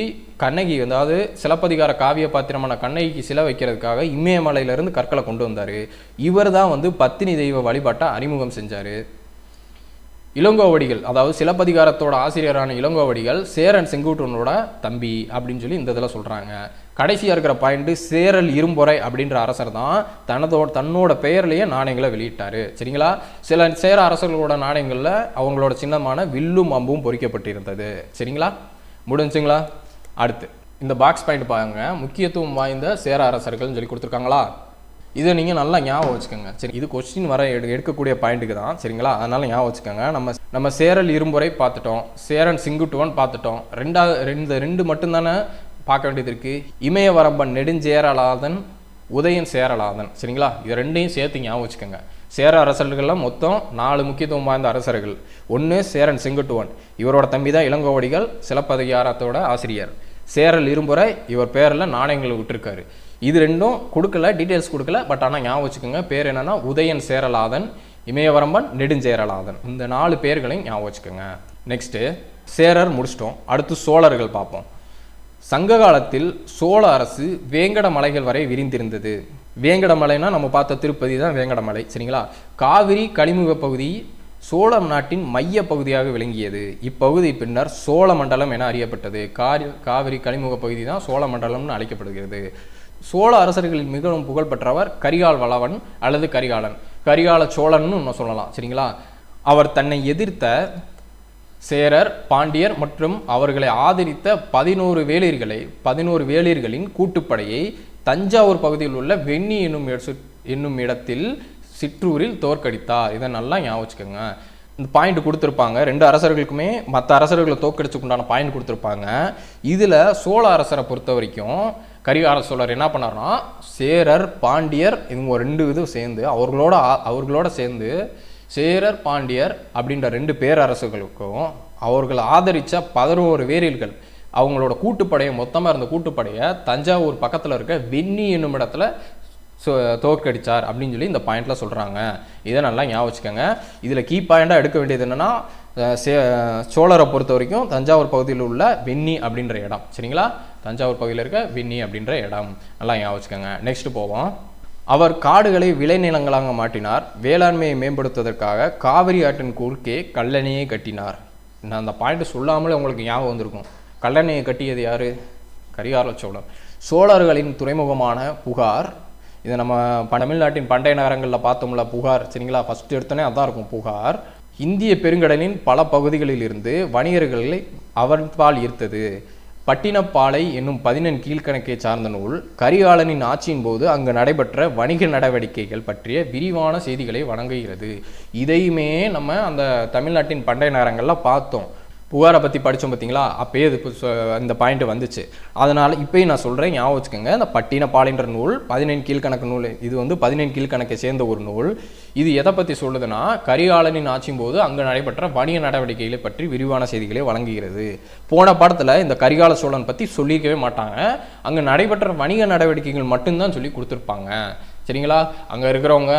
கண்ணகி, அதாவது சிலப்பதிகார காவிய பாத்திரமான கண்ணகிக்கு சிலை வைக்கிறதுக்காக இமயமலையிலேருந்து கற்களை கொண்டு வந்தார். இவர் தான் பத்தினி தெய்வ வழிபாட்டை அறிமுகம் செஞ்சார். இளங்கோவடிகள், அதாவது சிலப்பதிகாரத்தோட ஆசிரியரான இளங்கோவடிகள் சேரன் செங்குட்டுவனோட தம்பி அப்படின்னு சொல்லி இந்த இதில் சொல்கிறாங்க. கடைசியாக இருக்கிற பாயிண்ட்டு, சேரல் இரும்பொறை அப்படின்ற அரசர் தான் தன்னோட பெயர்லேயே நாணயங்களை வெளியிட்டார். சரிங்களா? சில சேர அரசர்களோட நாணயங்களில் அவங்களோட சின்னமான வில்லும் அம்பும் பொறிக்கப்பட்டிருந்தது. சரிங்களா? முடிஞ்சுங்களா? அடுத்து இந்த பாக்ஸ் பாயிண்ட் பாருங்க, முக்கியத்துவம் வாய்ந்த சேர அரசர்கள்னு சொல்லி கொடுத்துருக்காங்களா? இதை நீங்கள் நல்லா ஞாபகம் வச்சுக்கோங்க. சரி, இது கொஸ்டின் வர எடுக்கக்கூடிய பாயிண்ட்டுக்கு தான். சரிங்களா? அதனால் ஞாபகம் வச்சுக்கோங்க. நம்ம சேரல் இரும்புரை பார்த்துட்டோம், சேரன் செங்குட்டுவன் பார்த்துட்டோம். ரெண்டு மட்டும்தானே பார்க்க வேண்டியது இருக்குது. இமயவரம்பன் நெடுஞ்சேரலாதன், உதயன் சேரலாதன். சரிங்களா? இது ரெண்டையும் சேர்த்து ஞாபகம் வச்சுக்கோங்க. சேர அரசர்கள்லாம் மொத்தம் 4 முக்கியத்துவம் வாய்ந்த அரசர்கள். ஒன்று சேரன் செங்குட்டுவன், இவரோட தம்பி தான் இளங்கோவடிகள், சிலப்பதிகாரத்தோட ஆசிரியர். சேரல் இரும்புரை, இவர் பேரில் நாணயங்கள் விட்டுருக்காரு. இது ரெண்டும் கொடுக்கல, டீட்டெயில்ஸ் கொடுக்கல, பட் ஆனால் ஞாபகம் வச்சுக்கோங்க. பேர் என்னென்னா உதயன் சேரலாதன், இமயவரம்பன் நெடுஞ்சேரலாதன். இந்த 4 பேர்களையும் ஞாபகம் வச்சுக்கோங்க. நெக்ஸ்ட்டு சேரர் முடிச்சிட்டோம். அடுத்து சோழர்கள் பார்ப்போம். சங்க காலத்தில் சோழ அரசு வேங்கட மலைகள் வரை விரிந்திருந்தது. வேங்கட மலைனா நம்ம பார்த்த திருப்பதி தான் வேங்கட மலை. சரிங்களா? காவிரி கலிமுக பகுதி சோழ நாட்டின் மைய பகுதியாக விளங்கியது. இப்பகுதி பின்னர் சோழ மண்டலம் என அறியப்பட்டது. காவிரி கலிமுக பகுதி தான் சோழ மண்டலம்னு அழைக்கப்படுகிறது. சோழ அரசர்களில் மிகவும் புகழ்பெற்றவர் கரிகால் வளவன் அல்லது கரிகாலன், கரிகால சோழன்னு இன்னும் சொல்லலாம். சரிங்களா? அவர் தன்னை எதிர்த்த சேரர், பாண்டியர் மற்றும் அவர்களை ஆதரித்த 11 வேளிர்களின் கூட்டுப்படையை தஞ்சாவூர் பகுதியில் உள்ள வெண்ணி என்னும் இடத்தில் சிற்றூரில் தோற்கடித்தார். இதை நல்லா ஞாபகம் வச்சுக்கோங்க. இந்த பாயிண்ட் கொடுத்துருப்பாங்க. 2 அரசர்களுக்குமே மற்ற அரசர்களை தோற்கடிச்சுக்குண்டான பாயிண்ட் கொடுத்துருப்பாங்க. இதில் சோழ அரசரை பொறுத்த வரைக்கும் கரிகால சோழர் என்ன பண்ணார்னா, சேரர், பாண்டியர் இவங்க 2 இதுவும் சேர்ந்து அவர்களோட சேர்ந்து சேரர், பாண்டியர் அப்படின்ற 2 பேரரசுகளுக்கும் அவர்கள் ஆதரித்த 11 வேரில்கள் அவங்களோட கூட்டுப்படையை, மொத்தமாக இருந்த கூட்டுப்படையை தஞ்சாவூர் பக்கத்தில் இருக்க வெண்ணி என்னும் இடத்துல தோற்கடித்தார் அப்படின்னு சொல்லி இந்த பாயிண்டில் சொல்கிறாங்க. இதை நல்லா ஞாபகம் வச்சுக்கோங்க. இதில் கீ பாயிண்டாக எடுக்க வேண்டியது என்னென்னா, சோழரை பொறுத்த வரைக்கும் தஞ்சாவூர் பகுதியில் உள்ள வெண்ணி அப்படின்ற இடம். சரிங்களா, தஞ்சாவூர் பகுதியில் இருக்க வெண்ணி அப்படின்ற இடம் நல்லா ஞாபகம் வச்சுக்கோங்க. நெக்ஸ்ட் போவோம். அவர் காடுகளை விளைநிலங்களாக மாற்றினார். வேளாண்மையை மேம்படுத்துவதற்காக காவிரி ஆற்றின் குறுக்கே கல்லணையை கட்டினார். நான் அந்த பாயிண்ட் சொல்லாமலே உங்களுக்கு ஞாபகம் வந்திருக்கும். கல்லணையை கட்டியது யார்? கரிகால சோழன். சோழர்களின் துறைமுகமான புகார், இதை நம்ம தமிழ்நாட்டின் பண்டைய நகரங்களில் பார்த்தோம்ல புகார். சரிங்களா, ஃபஸ்ட்டு எடுத்தோன்னே அதான் இருக்கும் புகார். இந்திய பெருங்கடலின் பல பகுதிகளில் இருந்து வணிகர்களை அவர்பால் ஈர்த்தது. பட்டினப்பாலை என்னும் 14 கீழ்கணக்கை சார்ந்த நூல் கரிகாலனின் ஆட்சியின் போது அங்கு நடைபெற்ற வணிக நடவடிக்கைகள் பற்றிய விரிவான செய்திகளை வழங்குகிறது. இதையுமே நம்ம அந்த தமிழ்நாட்டின் பண்டைய நகரங்களில் பார்த்தோம். புகாரை பற்றி படித்தோம் பார்த்தீங்களா, அப்போயே இது இந்த பாயிண்ட் வந்துச்சு. அதனால் இப்போயும் நான் சொல்கிறேன், ஞாபகம் வச்சுக்கோங்க. இந்த பட்டினப்பாலைன்ற நூல் 14 கீழ்கணக்கு நூல். இது 14 கீழ்கணக்கை சேர்ந்த ஒரு நூல். இது எதை பற்றி சொல்லுதுன்னா, கரிகாலனின் ஆட்சியின் போது அங்கே நடைபெற்ற வணிக நடவடிக்கைகளை பற்றி விரிவான செய்திகளை வழங்குகிறது. போன பாடத்தில் இந்த கரிகால சோழன் பற்றி சொல்லியிருக்கவே மாட்டாங்க. அங்கே நடைபெற்ற வணிக நடவடிக்கைகள் மட்டும்தான் சொல்லி கொடுத்துருப்பாங்க. சரிங்களா, அங்கே இருக்கிறவங்க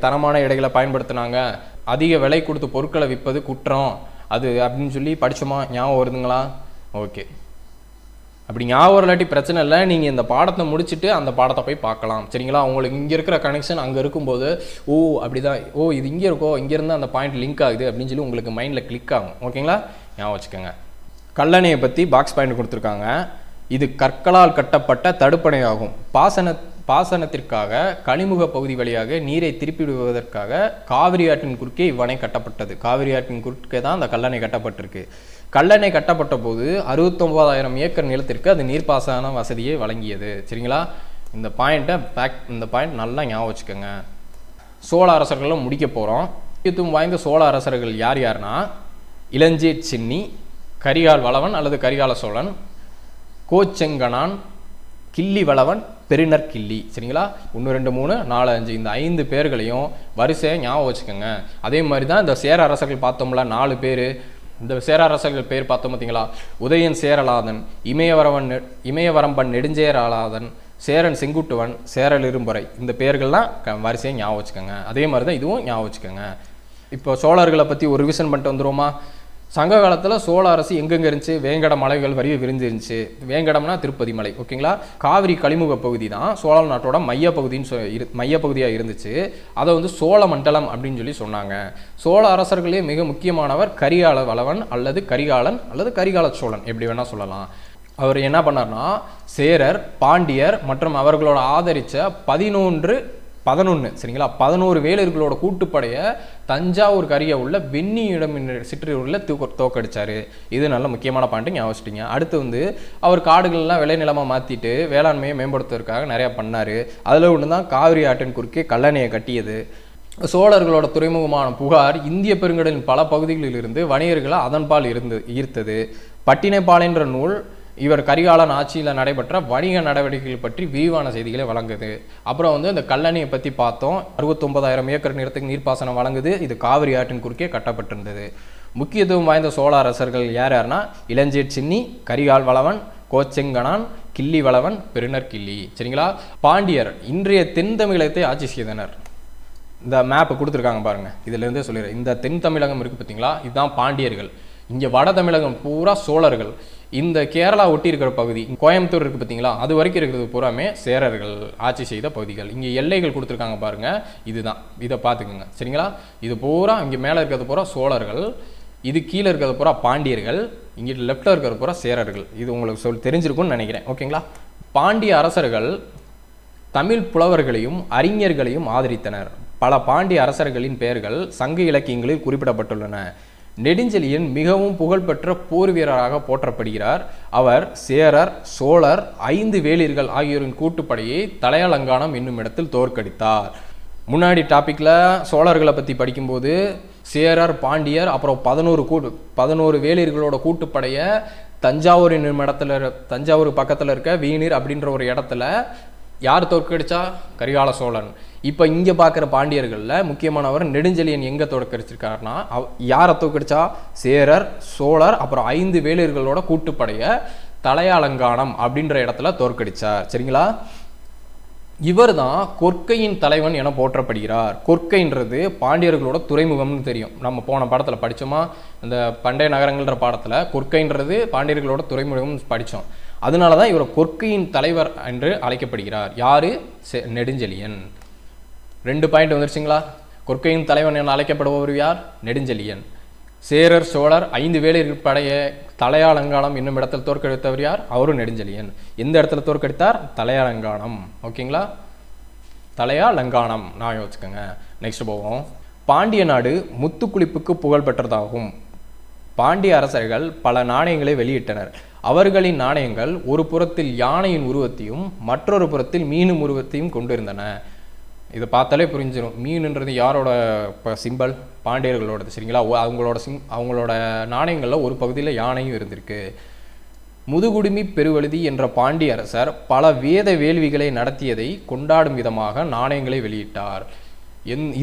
தரமான இடைகளை பயன்படுத்தினாங்க, அதிக விலை கொடுத்து பொருட்களை விற்பது குற்றம் அது அப்படின்னு சொல்லி படித்தோமா? ஞாபகம் வருதுங்களா? ஓகே, அப்படி ஞாபகம் இல்லாட்டி பிரச்சனை இல்லை. நீங்கள் இந்த பாடத்தை முடிச்சுட்டு அந்த பாடத்தை போய் பார்க்கலாம். சரிங்களா, உங்களுக்கு இங்கே இருக்கிற கனெக்ஷன் அங்கே இருக்கும்போது அப்படிதான், இது இங்கே இருக்கோ, இங்கேருந்து அந்த பாயிண்ட் லிங்க் ஆகுது அப்படின்னு சொல்லி உங்களுக்கு மைண்டில் கிளிக் ஆகும். ஓகேங்களா, ஞாபகம் வச்சுக்கோங்க. கல்லணையை பற்றி பாக்ஸ் பாயிண்ட் கொடுத்துருக்காங்க. இது கற்களால் கட்டப்பட்ட தடுப்பணை ஆகும். பாசனத்திற்காக கனிமுக பகுதி வழியாக நீரை திருப்பி விடுவதற்காக காவிரி ஆற்றின் குறுக்கே இவ்வணை கட்டப்பட்டது. காவிரி ஆற்றின் குறுக்கே தான் அந்த கல்லணை கட்டப்பட்டிருக்கு. கல்லணை கட்டப்பட்ட போது 69,000 ஏக்கர் நிலத்திற்கு அது நீர்ப்பாசன வசதியை வழங்கியது. சரிங்களா, இந்த பாயிண்ட் நல்லா ஞாபகம் வச்சுக்கோங்க. சோழ அரசர்களும் முடிக்க போகிறோம். முக்கியத்துவம் வாய்ந்த சோழ அரசர்கள் யார் யாருன்னா, இளஞ்சேட் சென்னி, கரிகால் வளவன் அல்லது கரிகால சோழன், கோச்செங்கணான், கிள்ளி வளவன், பெருநர் கிள்ளி. சரிங்களா, 1 2 3 4 5 இந்த 5 பேர்களையும் வரிசையாக ஞாபகம் வச்சுக்கோங்க. அதே மாதிரி தான் இந்த சேர அரசர்கள் பார்த்தோம்ல 4 பேர். இந்த சேர அரசர்கள் பேர் பார்த்தோம் பார்த்தீங்களா, உதயன் சேரலாதன், இமயவரம்பன் நெடுஞ்சேரலாதன், சேரன் செங்குட்டுவன், சேரல் இரும்புரை. இந்த பேர்கள்லாம் வரிசையாக ஞாபகம் வச்சுக்கோங்க. அதே மாதிரி தான் இதுவும் ஞாபகம் வச்சுக்கோங்க. இப்போ சோழர்களை பற்றி ஒரு ரிவிஷன் பண்ணிட்டு வந்துருவோமா? சங்க காலத்தில் சோழ அரசு எங்கெங்கே இருந்துச்சு? வேங்கட மலைகள் வரையும் விரிந்து இருந்துச்சு. வேங்கடம்னா திருப்பதி மலை. ஓகேங்களா, காவிரி கலிமுக பகுதி தான் சோழ நாட்டோட மையப்பகுதியாக இருந்துச்சு. அதை சோழ மண்டலம் அப்படின்னு சொல்லி சொன்னாங்க. சோழ அரசர்களே மிக முக்கியமானவர் கரிகால வளவன் அல்லது கரிகாலன் அல்லது கரிகால சோழன், எப்படி வேணால் சொல்லலாம். அவர் என்ன பண்ணார்னா, சேரர், பாண்டியர் மற்றும் அவர்களோட ஆதரித்த 11 சரிங்களா 11 வேலர்களோட கூட்டுப்படையை தஞ்சாவூருக்கு அருகே உள்ள வெண்ணியிடம் சிற்றூரில் தோக்கடிச்சாரு. இது நல்ல முக்கியமான பாயிண்ட், ஞாபகம் வச்சுட்டீங்க. அடுத்து அவர் காடுகள்லாம் விளைநிலமாக மாற்றிட்டு வேளாண்மையை மேம்படுத்துவதற்காக நிறையா பண்ணார். அதில் ஒன்று தான் காவிரி ஆற்றின் குறுக்கே கல்லணையை கட்டியது. சோழர்களோட துறைமுகமான புகார் இந்திய பெருங்கடலின் பல பகுதிகளிலிருந்து வணிகர்களை அதன்பால் ஈர்த்தது. பட்டினப்பாலைன்ற நூல் இவர் கரிகாலன் ஆட்சியில் நடைபெற்ற வணிக நடவடிக்கைகள் பற்றி விரிவான செய்திகளை வழங்குது. அப்புறம் இந்த கல்லணையை பற்றி பார்த்தோம். 69,000 ஏக்கர் நிலத்துக்கு நீர்ப்பாசனம் வழங்குது. இது காவிரி ஆற்றின் குறுக்கே கட்டப்பட்டிருந்தது. முக்கியத்துவம் வாய்ந்த சோழ அரசர்கள் யார்னா, இளஞ்சேட் சென்னி, கரிகால் வளவன், கோச்செங்கணான், கிள்ளி வளவன், பெருநர் கிள்ளி. சரிங்களா, பாண்டியர் இன்றைய தென் தமிழகத்தை ஆட்சி செய்தனர். இந்த மேப்பு கொடுத்துருக்காங்க பாருங்கள், இதிலேருந்தே சொல்லிடுறேன். இந்த தென் தமிழகம் இருக்குது பார்த்தீங்களா, இதுதான் பாண்டியர்கள். இங்கே வட தமிழகம் பூரா சோழர்கள். இந்த கேரளா ஒட்டி இருக்கிற பகுதி கோயம்புத்தூர் இருக்குது பார்த்தீங்களா, அது வரைக்கும் இருக்கிறது பூராமே சேரர்கள் ஆட்சி செய்த பகுதிகள். இங்கே எல்லைகள் கொடுத்துருக்காங்க பாருங்கள், இதுதான், இதை பார்த்துக்குங்க. சரிங்களா, இது பூரா இங்கே மேலே இருக்கிறது பூரா சோழர்கள், இது கீழே இருக்கிறது பூரா பாண்டியர்கள், இங்கே லெஃப்டில் இருக்கிறது பூரா சேரர்கள். இது உங்களுக்கு தெரிஞ்சிருக்கும்னு நினைக்கிறேன். ஓகேங்களா, பாண்டிய அரசர்கள் தமிழ் புலவர்களையும் அறிஞர்களையும் ஆதரித்தனர். பல பாண்டிய அரசர்களின் பெயர்கள் சங்க இலக்கியங்களில் குறிப்பிடப்பட்டுள்ளன. நெடுஞ்செழியன் மிகவும் புகழ்பெற்ற போர் வீரராக போற்றப்படுகிறார். அவர் சேரர், சோழர், 5 வேளிர்கள் ஆகியோரின் கூட்டுப்படையை தலையாலங்கானம் என்னும் இடத்தில் தோற்கடித்தார். முன்னாடி டாப்பிக்கில் சோழர்களை பற்றி படிக்கும்போது சேரர், பாண்டியர், அப்புறம் 11 வேளிர்களோட கூட்டுப்படையை தஞ்சாவூர் என்னும் இடத்துல, தஞ்சாவூர் பக்கத்தில் இருக்க வீணீர் அப்படின்ற ஒரு இடத்துல யார் தோற்கடிச்சா? கரிகால சோழன். இப்போ இங்கே பார்க்குற பாண்டியர்களில் முக்கியமானவர் நெடுஞ்செழியன் எங்கே தோற்கடிச்சிருக்காருன்னா, யாரை தோற்கடிச்சா? சேரர், சோழர், அப்புறம் 5 வேளிர்களோட கூட்டுப்படைய தலையாலங்கானம் அப்படின்ற இடத்துல தோற்கடிச்சார். சரிங்களா, இவர் தான் கொற்கையின் தலைவன் என போற்றப்படுகிறார். கொற்கைன்றது பாண்டியர்களோட துறைமுகம்னு தெரியும், நம்ம போன பாடத்தில் படித்தோமா, இந்த பண்டைய நகரங்கள்ன்ற பாடத்தில் கொற்கைன்றது பாண்டியர்களோட துறைமுகம் படித்தோம். அதனால தான் இவர் கொற்கையின் தலைவர் என்று அழைக்கப்படுகிறார். யார்? நெடுஞ்செழியன். 2 பாயிண்ட் வந்துருச்சுங்களா? கொற்கையின் தலைவன் என அழைக்கப்படுபவர் யார்? நெடுஞ்செழியன். சேரர் சோழர் 5 வேளிர் படையை தலையாலங்கானம் என்னும் இடத்தில் தோற்கடித்தவர் யார்? அவரும் நெடுஞ்செழியன். எந்த இடத்துல தோற்கடித்தார்? தலையாலங்கானம். ஓகேங்களா? தலையாலங்கானம் நான் யோசிச்சுக்கோங்க. நெக்ஸ்ட் போவோம். பாண்டிய நாடு முத்துக்குளிப்புக்கு புகழ் பெற்றதாகும். பாண்டிய அரசர்கள் பல நாணயங்களை வெளியிட்டனர். அவர்களின் நாணயங்கள் ஒரு புறத்தில் யானையின் உருவத்தையும் மற்றொரு புறத்தில் மீனும் உருவத்தையும் கொண்டிருந்தன. இதை பார்த்தாலே புரிஞ்சிடும், மீனுன்றது யாரோட சிம்பல்? பாண்டியர்களோடது. சரிங்களா? அவங்களோட நாணயங்களில் ஒரு பகுதியில் யானையும் இருந்திருக்கு. முதுகுடுமி பெருவழுதி என்ற பாண்டிய அரசர் பல வேத வேள்விகளை நடத்தியதை கொண்டாடும் விதமாக நாணயங்களை வெளியிட்டார்.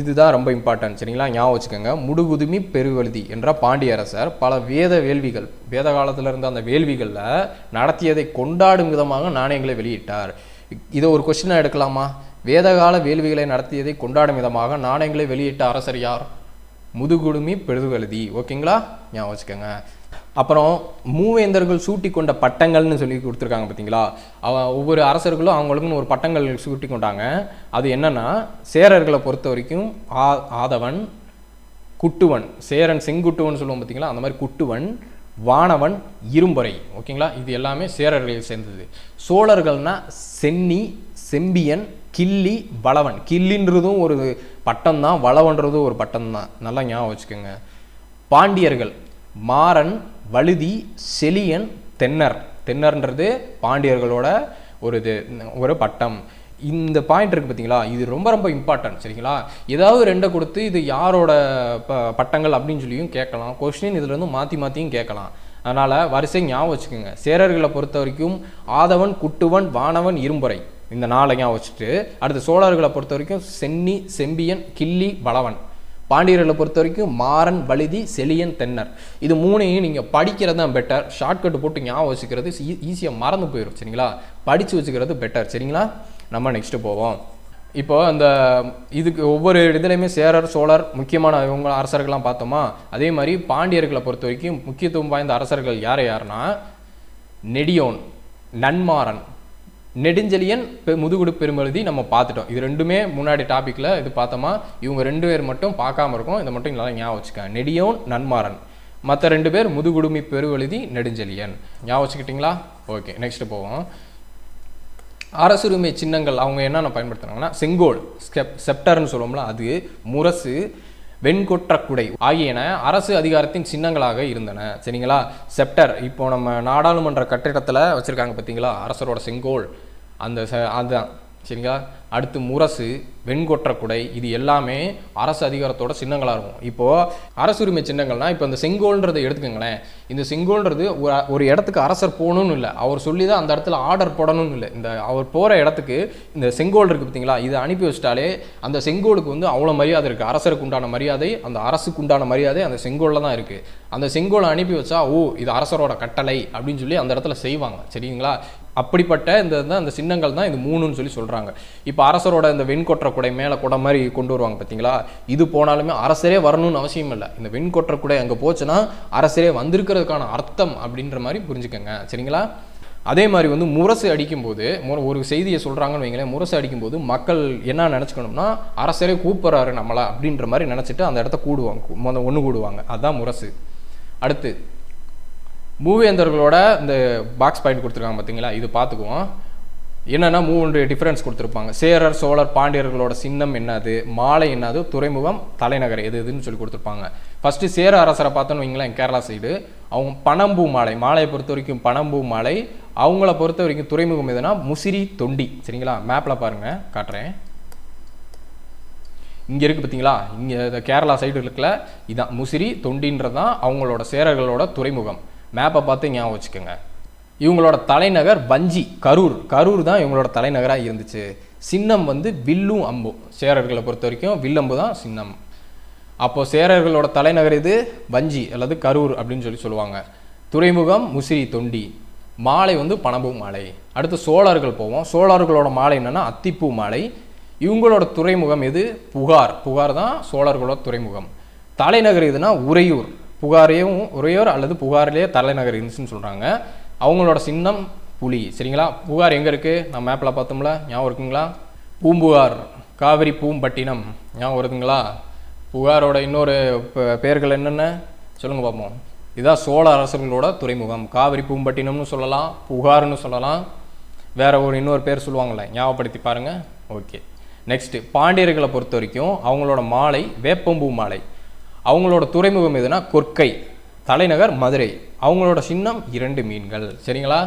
இதுதான் ரொம்ப இம்பார்ட்டன்ட். சரிங்களா? ஞாபகம் வச்சுக்கோங்க. முதுகுடுமி பெருவழுதி என்ற பாண்டிய அரசர் பல வேத வேள்விகள், வேத காலத்தில் இருந்த அந்த வேள்விகளில் நடத்தியதை கொண்டாடும் விதமாக நாணயங்களை வெளியிட்டார். இதை ஒரு கொஸ்டினாக எடுக்கலாமா? வேதகால வேள்விகளை நடத்தியதை கொண்டாடும் விதமாக நாணயங்களை வெளியிட்ட அரசர் யார்? முதுகுடுமி பெருவழுதி. ஓகேங்களா? ஞாபகம் வச்சுக்கோங்க. அப்புறம் மூவேந்தர்கள் சூட்டி கொண்ட பட்டங்கள்னு சொல்லி கொடுத்துருக்காங்க பார்த்தீங்களா? ஒவ்வொரு அரசர்களும் அவங்களுக்குன்னு ஒரு பட்டங்கள் சூட்டி கொண்டாங்க. அது என்னன்னா, சேரர்களை பொறுத்த வரைக்கும் ஆதவன், குட்டுவன், சேரன் செங்குட்டுவன் சொல்லுவோம் பார்த்தீங்களா, அந்த மாதிரி குட்டுவன், வானவன், இரும்பொறை. ஓகேங்களா? இது எல்லாமே சேரர்களில் சேர்ந்தது. சோழர்கள்னா சென்னி, செம்பியன், கிள்ளி, வளவன். கிள்ளின்றதும் ஒரு பட்டம் தான், வளவன்றதும் ஒரு பட்டம் தான். நல்லா ஞாபகம் வச்சுக்கோங்க. பாண்டியர்கள் மாறன், வழுதி, செலியன், தென்னர். தென்னர்ன்றது பாண்டியர்களோட ஒரு பட்டம். இந்த பாயிண்ட் இருக்குது பார்த்தீங்களா, இது ரொம்ப ரொம்ப இம்பார்ட்டன்ட். சரிங்களா? ஏதாவது 2 கொடுத்து இது யாரோட பட்டங்கள் அப்படின்னு சொல்லியும் கேட்கலாம். கொஸ்டின் இதில் இருந்து மாற்றியும் கேட்கலாம். அதனால் வரிசை ஞாபகம் வச்சுக்கோங்க. சேரர்களை பொறுத்த வரைக்கும் ஆதவன், குட்டுவன், வானவன், இரும்பொறை, இந்த 4 ஞாபகம் வச்சுட்டு, அடுத்து சோழர்களை பொறுத்த வரைக்கும் சென்னி, செம்பியன், கிள்ளி, வளவன். பாண்டியர்களை பொறுத்த வரைக்கும் மாறன், வழுதி, செலியன், தென்னர். இது 3ஐயும் நீங்கள் படிக்கிறது தான் பெட்டர். ஷார்ட்கட் போட்டு ஞாபகம் வச்சுக்கிறது ஈஸியாக மறந்து போயிடும். சரிங்களா? படித்து வச்சுக்கிறது பெட்டர். சரிங்களா? நம்ம நெக்ஸ்ட்டு போவோம். இப்போ அந்த இதுக்கு ஒவ்வொரு இதுலையுமே சேரர், சோழர், முக்கியமான இவங்க அரசர்கள்லாம் பார்த்தோமா, அதே மாதிரி பாண்டியர்களை பொறுத்த வரைக்கும் முக்கியத்துவம் வாய்ந்த அரசர்கள் யாருன்னா, நெடியோன், நன்மாறன், நெடுஞ்செழியன், முதுகுடு பெருமழுதி நம்ம பார்த்துட்டோம். இது 2மே முன்னாடி டாப்பிக்கில் இது பார்த்தோமா. இவங்க 2 பேர் மட்டும் பார்க்காம இருக்கும். இதை மட்டும் நல்லா ஞாபகம் வச்சுக்கேன். நெடியோன், நன்மாறன். மற்ற 2 பேர் முதுகுடுமி பெருவழுதி, நெடுஞ்செழியன். ஞாபகம் வச்சுக்கிட்டிங்களா? ஓகே, நெக்ஸ்ட் போவோம். அரசுரிமை சின்னங்கள் அவங்க என்னென்ன பயன்படுத்துகிறாங்கன்னா, செங்கோல், செப்டர்னு சொல்லுவோம்ல அது, முரசு, வெண்கொற்றக்குடை ஆகியன அரசு அதிகாரத்தின் சின்னங்களாக இருந்தன. சரிங்களா? செப்டர் இப்போ நம்ம நாடாளுமன்ற கட்டிடத்தில் வச்சுருக்காங்க பார்த்தீங்களா, அரசரோட செங்கோல், அதுதான். சரிங்களா? அடுத்து முரசு, வெண்கொற்றக்குடை, இது எல்லாமே அரசு அதிகாரத்தோட சின்னங்களாக இருக்கும். இப்போது அரசுரிமை சின்னங்கள்னால், இப்போ இந்த செங்கோல்ன்றதை எடுத்துக்கோங்களேன். இந்த செங்கோல்ன்றது ஒரு இடத்துக்கு அரசர் போகணும்னு இல்லை, அவர் சொல்லி தான் அந்த இடத்துல ஆர்டர் போடணும்னு இல்லை. இந்த அவர் போகிற இடத்துக்கு இந்த செங்கோல் இருக்குது பார்த்தீங்களா, இதை அனுப்பி வச்சிட்டாலே அந்த செங்கோலுக்கு வந்து அவ்வளோ மரியாதை இருக்குது. அரசருக்கு உண்டான மரியாதை, அந்த அரசுக்கு உண்டான மரியாதை அந்த செங்கோலில் தான் இருக்குது. அந்த செங்கோலை அனுப்பி வச்சா, ஓ இது அரசரோட கட்டளை அப்படின்னு சொல்லி அந்த இடத்துல செய்வாங்க. சரிங்களா? அப்படிப்பட்ட இந்த சின்னங்கள் தான் இது 3ன்னு சொல்லி சொல்கிறாங்க. இப்போ அரசரோட இந்த வெண்கொற்ற குடை மேலே குடை மாதிரி கொண்டு வருவாங்க பார்த்தீங்களா, இது போனாலுமே அரசரே வரணும்னு அவசியம் இல்லை. இந்த வெண்கொற்ற குடை அங்கே போச்சுன்னா அரசரே வந்திருக்கிறதுக்கான அர்த்தம் அப்படின்ற மாதிரி புரிஞ்சுக்கோங்க. சரிங்களா? அதே மாதிரி வந்து முரசு அடிக்கும்போது, ஒரு செய்தியை சொல்கிறாங்கன்னு வைங்களேன், முரசு அடிக்கும்போது மக்கள் என்ன நினச்சிக்கணும்னா, அரசரே கூப்பிட்றாரு நம்மளை அப்படின்ற மாதிரி நினச்சிட்டு அந்த இடத்த கூடுவாங்க, ஒன்று கூடுவாங்க. அதுதான் முரசு. அடுத்து மூவேந்தர்களோட இந்த பாக்ஸ் பாயிண்ட் கொடுத்துருக்காங்க பார்த்தீங்களா, இது பார்த்துக்குவோம். என்னென்னா 3 டிஃப்ரென்ஸ் கொடுத்துருப்பாங்க. சேரர், சோழர், பாண்டியர்களோட சின்னம் என்னது, மாலை என்னது, துறைமுகம், தலைநகர் எதுன்னு சொல்லி கொடுத்துருப்பாங்க. ஃபஸ்ட்டு சேர அரசரை பார்த்தோன்னு வைங்களேன், கேரளா சைடு, அவங்க பனம்பூ மாலை, மாலையை பொறுத்த வரைக்கும் பனம்பூ மாலை. அவங்கள பொறுத்த வரைக்கும் துறைமுகம் எதுனா முசிறி, தொண்டி. சரிங்களா? மேப்பில் பாருங்கள், காட்டுறேன். இங்கே இருக்குது பார்த்தீங்களா, இங்கே இந்த கேரளா சைடு இருக்குல்ல, இதான் முசிறி, தொண்டின்றது தான் அவங்களோட சேரர்களோட துறைமுகம். மேப்பை பார்த்து ஞாபகம் வச்சுக்கோங்க. இவங்களோட தலைநகர் வஞ்சி, கரூர் தான் இவங்களோட தலைநகராக இருந்துச்சு. சின்னம் வந்து வில்லும் அம்பும். சேரர்களை பொறுத்த வரைக்கும் வில்லம்பு தான் சின்னம். அப்போது சேரர்களோட தலைநகர் இது வஞ்சி அல்லது கரூர் அப்படின்னு சொல்லுவாங்க. துறைமுகம் முசிறி, தொண்டி. மாலை வந்து பனம்பூ மாலை. அடுத்து சோழர்கள் போவோம். சோழர்களோட மாலை என்னென்னா அத்திப்பூ மாலை. இவங்களோட துறைமுகம் எது? புகார். புகார் தான் சோழர்களோட துறைமுகம். தலைநகர் எதுனா உறையூர். உறையூர் அல்லது புகாரிலேயே தலைநகர் இருந்துச்சுன்னு சொல்கிறாங்க. அவங்களோட சின்னம் புலி. சரிங்களா? புகார் எங்கே இருக்குது? நம்ம மேப்பில் பார்த்தோம்ல, ஞாபகம் இருக்குங்களா? பூம்புகார், காவிரி பூம்பட்டினம், ஞாபகம் வருதுங்களா? புகாரோட இன்னொரு பெயர்கள் என்னென்ன சொல்லுங்கள் பார்ப்போம். இதுதான் சோழ அரசர்களோட துறைமுகம். காவிரி பூம்பட்டினம்னு சொல்லலாம், புகார்னு சொல்லலாம், வேற இன்னொரு பேர் சொல்லுவாங்கள்ல, ஞாபகப்படுத்தி பாருங்கள். ஓகே, நெக்ஸ்ட்டு பாண்டியர்களை பொறுத்த வரைக்கும் அவங்களோட மாலை வேப்பம்பூ மாலை. அவங்களோட துறைமுகம் எதுனா கொற்கை. தலைநகர் மதுரை. அவங்களோட சின்னம் 2 மீன்கள். சரிங்களா?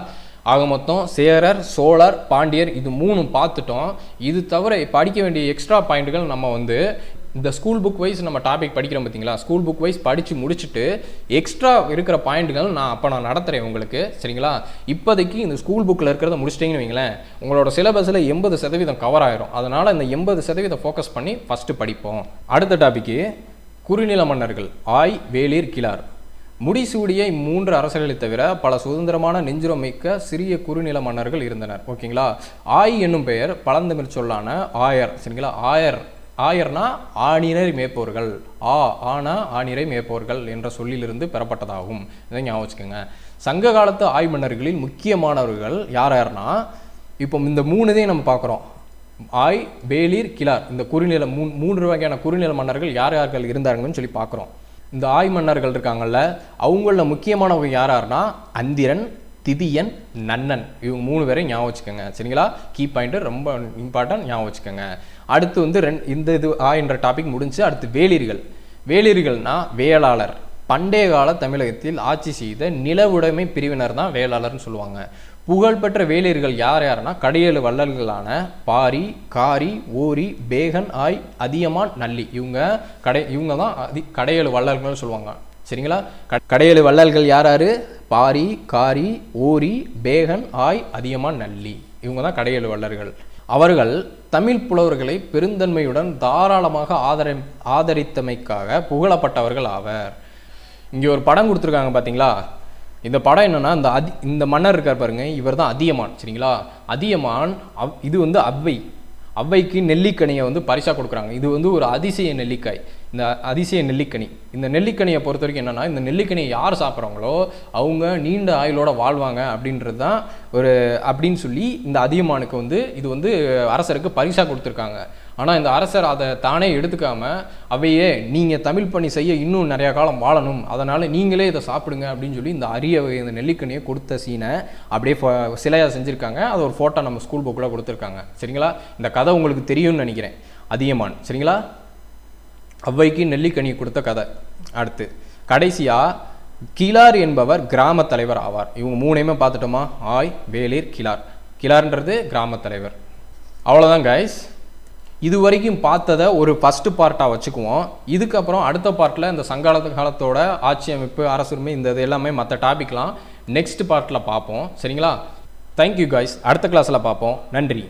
ஆக மொத்தம் சேரர், சோழர், பாண்டியர் இது 3 பார்த்துட்டோம். இது தவிர படிக்க வேண்டிய எக்ஸ்ட்ரா பாயிண்ட்டுகள் நம்ம வந்து இந்த ஸ்கூல் புக் வைஸ் நம்ம டாபிக் படிக்கிறோம் பார்த்தீங்களா? ஸ்கூல் புக் வைஸ் படித்து முடிச்சுட்டு எக்ஸ்ட்ரா இருக்கிற பாயிண்ட்டுகள் நான் நடத்துகிறேன் உங்களுக்கு. சரிங்களா? இப்போதைக்கு இந்த ஸ்கூல் புக்கில் இருக்கிறத முடிச்சிட்டிங்கன்னு வைங்களேன், உங்களோட சிலபஸில் 80% கவர் ஆயிரும். அதனால் இந்த 80% ஃபோக்கஸ் பண்ணி ஃபஸ்ட்டு படிப்போம். அடுத்த டாபிக்கு குறுநில மன்னர்கள். ஆய், வேளிர், கிளார். முடிசூடிய 3 அரசர்களை தவிர பல சுதந்திரமான நெஞ்சுரம் மிக்க சிறிய குறுநில மன்னர்கள் இருந்தனர். ஓகேங்களா? ஆய் என்னும் பெயர் பழந்தமிழ் சொல்லான ஆயர். சரிங்களா? ஆயர்னா ஆணிரை மேய்ப்பவர்கள். ஆனா ஆணிரை மேய்ப்பவர்கள் என்ற சொல்லிலிருந்து பெறப்பட்டதாகும். இதை ஞாபகம் வச்சுக்கோங்க. சங்க காலத்து ஆய் மன்னர்களில் முக்கியமானவர்கள் யார்னா, இப்போ இந்த 3 இதையும் நம்ம பார்க்குறோம். ஆய், வேளிர், கிளார். இந்த குறுநில 3 வகையான குறுநில மன்னர்கள் யார்கள் இருந்தாங்கன்னு சொல்லி பார்க்குறோம். இந்த ஆய் மன்னர்கள் இருக்காங்கல்ல, அவங்களில் முக்கியமானவங்க யார்னா அந்திரன், திதியன், நன்னன். இவங்க 3 பேரையும் ஞாபகம் வச்சுக்கோங்க. சரிங்களா? கீ பாயிண்ட் ரொம்ப இம்பார்ட்டன்ட், ஞாபகம் வச்சுக்கோங்க. அடுத்து வந்து இந்த இது என்ற டாபிக் முடிஞ்சு அடுத்து வேளிர்கள். வேளிர்கள்னா வேளாளர். பண்டைய கால தமிழகத்தில் ஆட்சி செய்த நில உடைமை பிரிவினர் தான் வேளாளர்னு சொல்லுவாங்க. புகழ்பெற்ற வேளிர்கள் யார்னா கடையேழு வள்ளல்களான பாரி, காரி, ஓரி, பேகன், ஆய், அதியமான், நல்லி. இவங்க தான் கடையேழு வள்ளல்கள்னு சொல்லுவாங்க. சரிங்களா? கடையேழு வள்ளல்கள் யார்? பாரி, காரி, ஓரி, பேகன், ஆய், அதியமான், நல்லி. இவங்க தான் கடையேழு வள்ளல்கள். அவர்கள் தமிழ் புலவர்களை பெருந்தன்மையுடன் தாராளமாக ஆதரித்தமைக்காக புகழப்பட்டவர்கள் ஆவர். இங்கே ஒரு படம் கொடுத்துருக்காங்க பார்த்தீங்களா? இந்த படம் என்னன்னா, இந்த மன்னர் இருக்கார் பாருங்க, இவர் தான் அதியமான். சரிங்களா? அதியமான் இது வந்து அவ்வைக்கு நெல்லிக்கனியை வந்து பரிசாக கொடுக்குறாங்க. இது வந்து ஒரு அதிசய நெல்லிக்காய். இந்த அதிசய நெல்லிக்கனி, இந்த நெல்லிக்கனியை பொறுத்த வரைக்கும் என்னென்னா, இந்த நெல்லிக்கனியை யார் சாப்பிட்றாங்களோ அவங்க நீண்ட ஆயுளோட வாழ்வாங்க அப்படின்றது தான் அப்படின்னு சொல்லி இந்த அதியமானுக்கு வந்து இது வந்து அரசருக்கு பரிசாக கொடுத்துருக்காங்க. ஆனால் இந்த அரசர் அதை தானே எடுத்துக்காமல் அவையே நீங்கள் தமிழ் பணி செய்ய இன்னும் நிறையா காலம் வாழணும், அதனால் நீங்களே இதை சாப்பிடுங்க அப்படின்னு சொல்லி இந்த இந்த நெல்லிக்கனியை கொடுத்த சீனை அப்படியே சிலையாக செஞ்சுருக்காங்க. அது ஒரு ஃபோட்டோ நம்ம ஸ்கூல் புக்கில் கொடுத்துருக்காங்க. சரிங்களா? இந்த கதை உங்களுக்கு தெரியும்னு நினைக்கிறேன். அதியமான். சரிங்களா? அவ்வைக்கு நெல்லிக்கனி கொடுத்த கதை. அடுத்து கடைசியாக கிளார் என்பவர் கிராம தலைவர் ஆவார். இவங்க 3 பார்த்துட்டோமா? ஆய், வேளிர், கிளார். கிளார்ன்றது கிராம தலைவர். அவ்வளோதான் கைஸ். இது வரைக்கும் பார்த்ததை ஒரு ஃபஸ்ட்டு பார்ட்டாக வச்சுக்குவோம். இதுக்கப்புறம் அடுத்த பார்ட்டில் இந்த சங்க காலத்தோட ஆட்சி அமைப்பு, அரசுரிமை, இந்த இது எல்லாமே மற்ற டாபிக்லாம் நெக்ஸ்ட் பார்ட்டில் பார்ப்போம். சரிங்களா? Thank you guys. அடுத்த கிளாஸில் பார்ப்போம். நன்றி.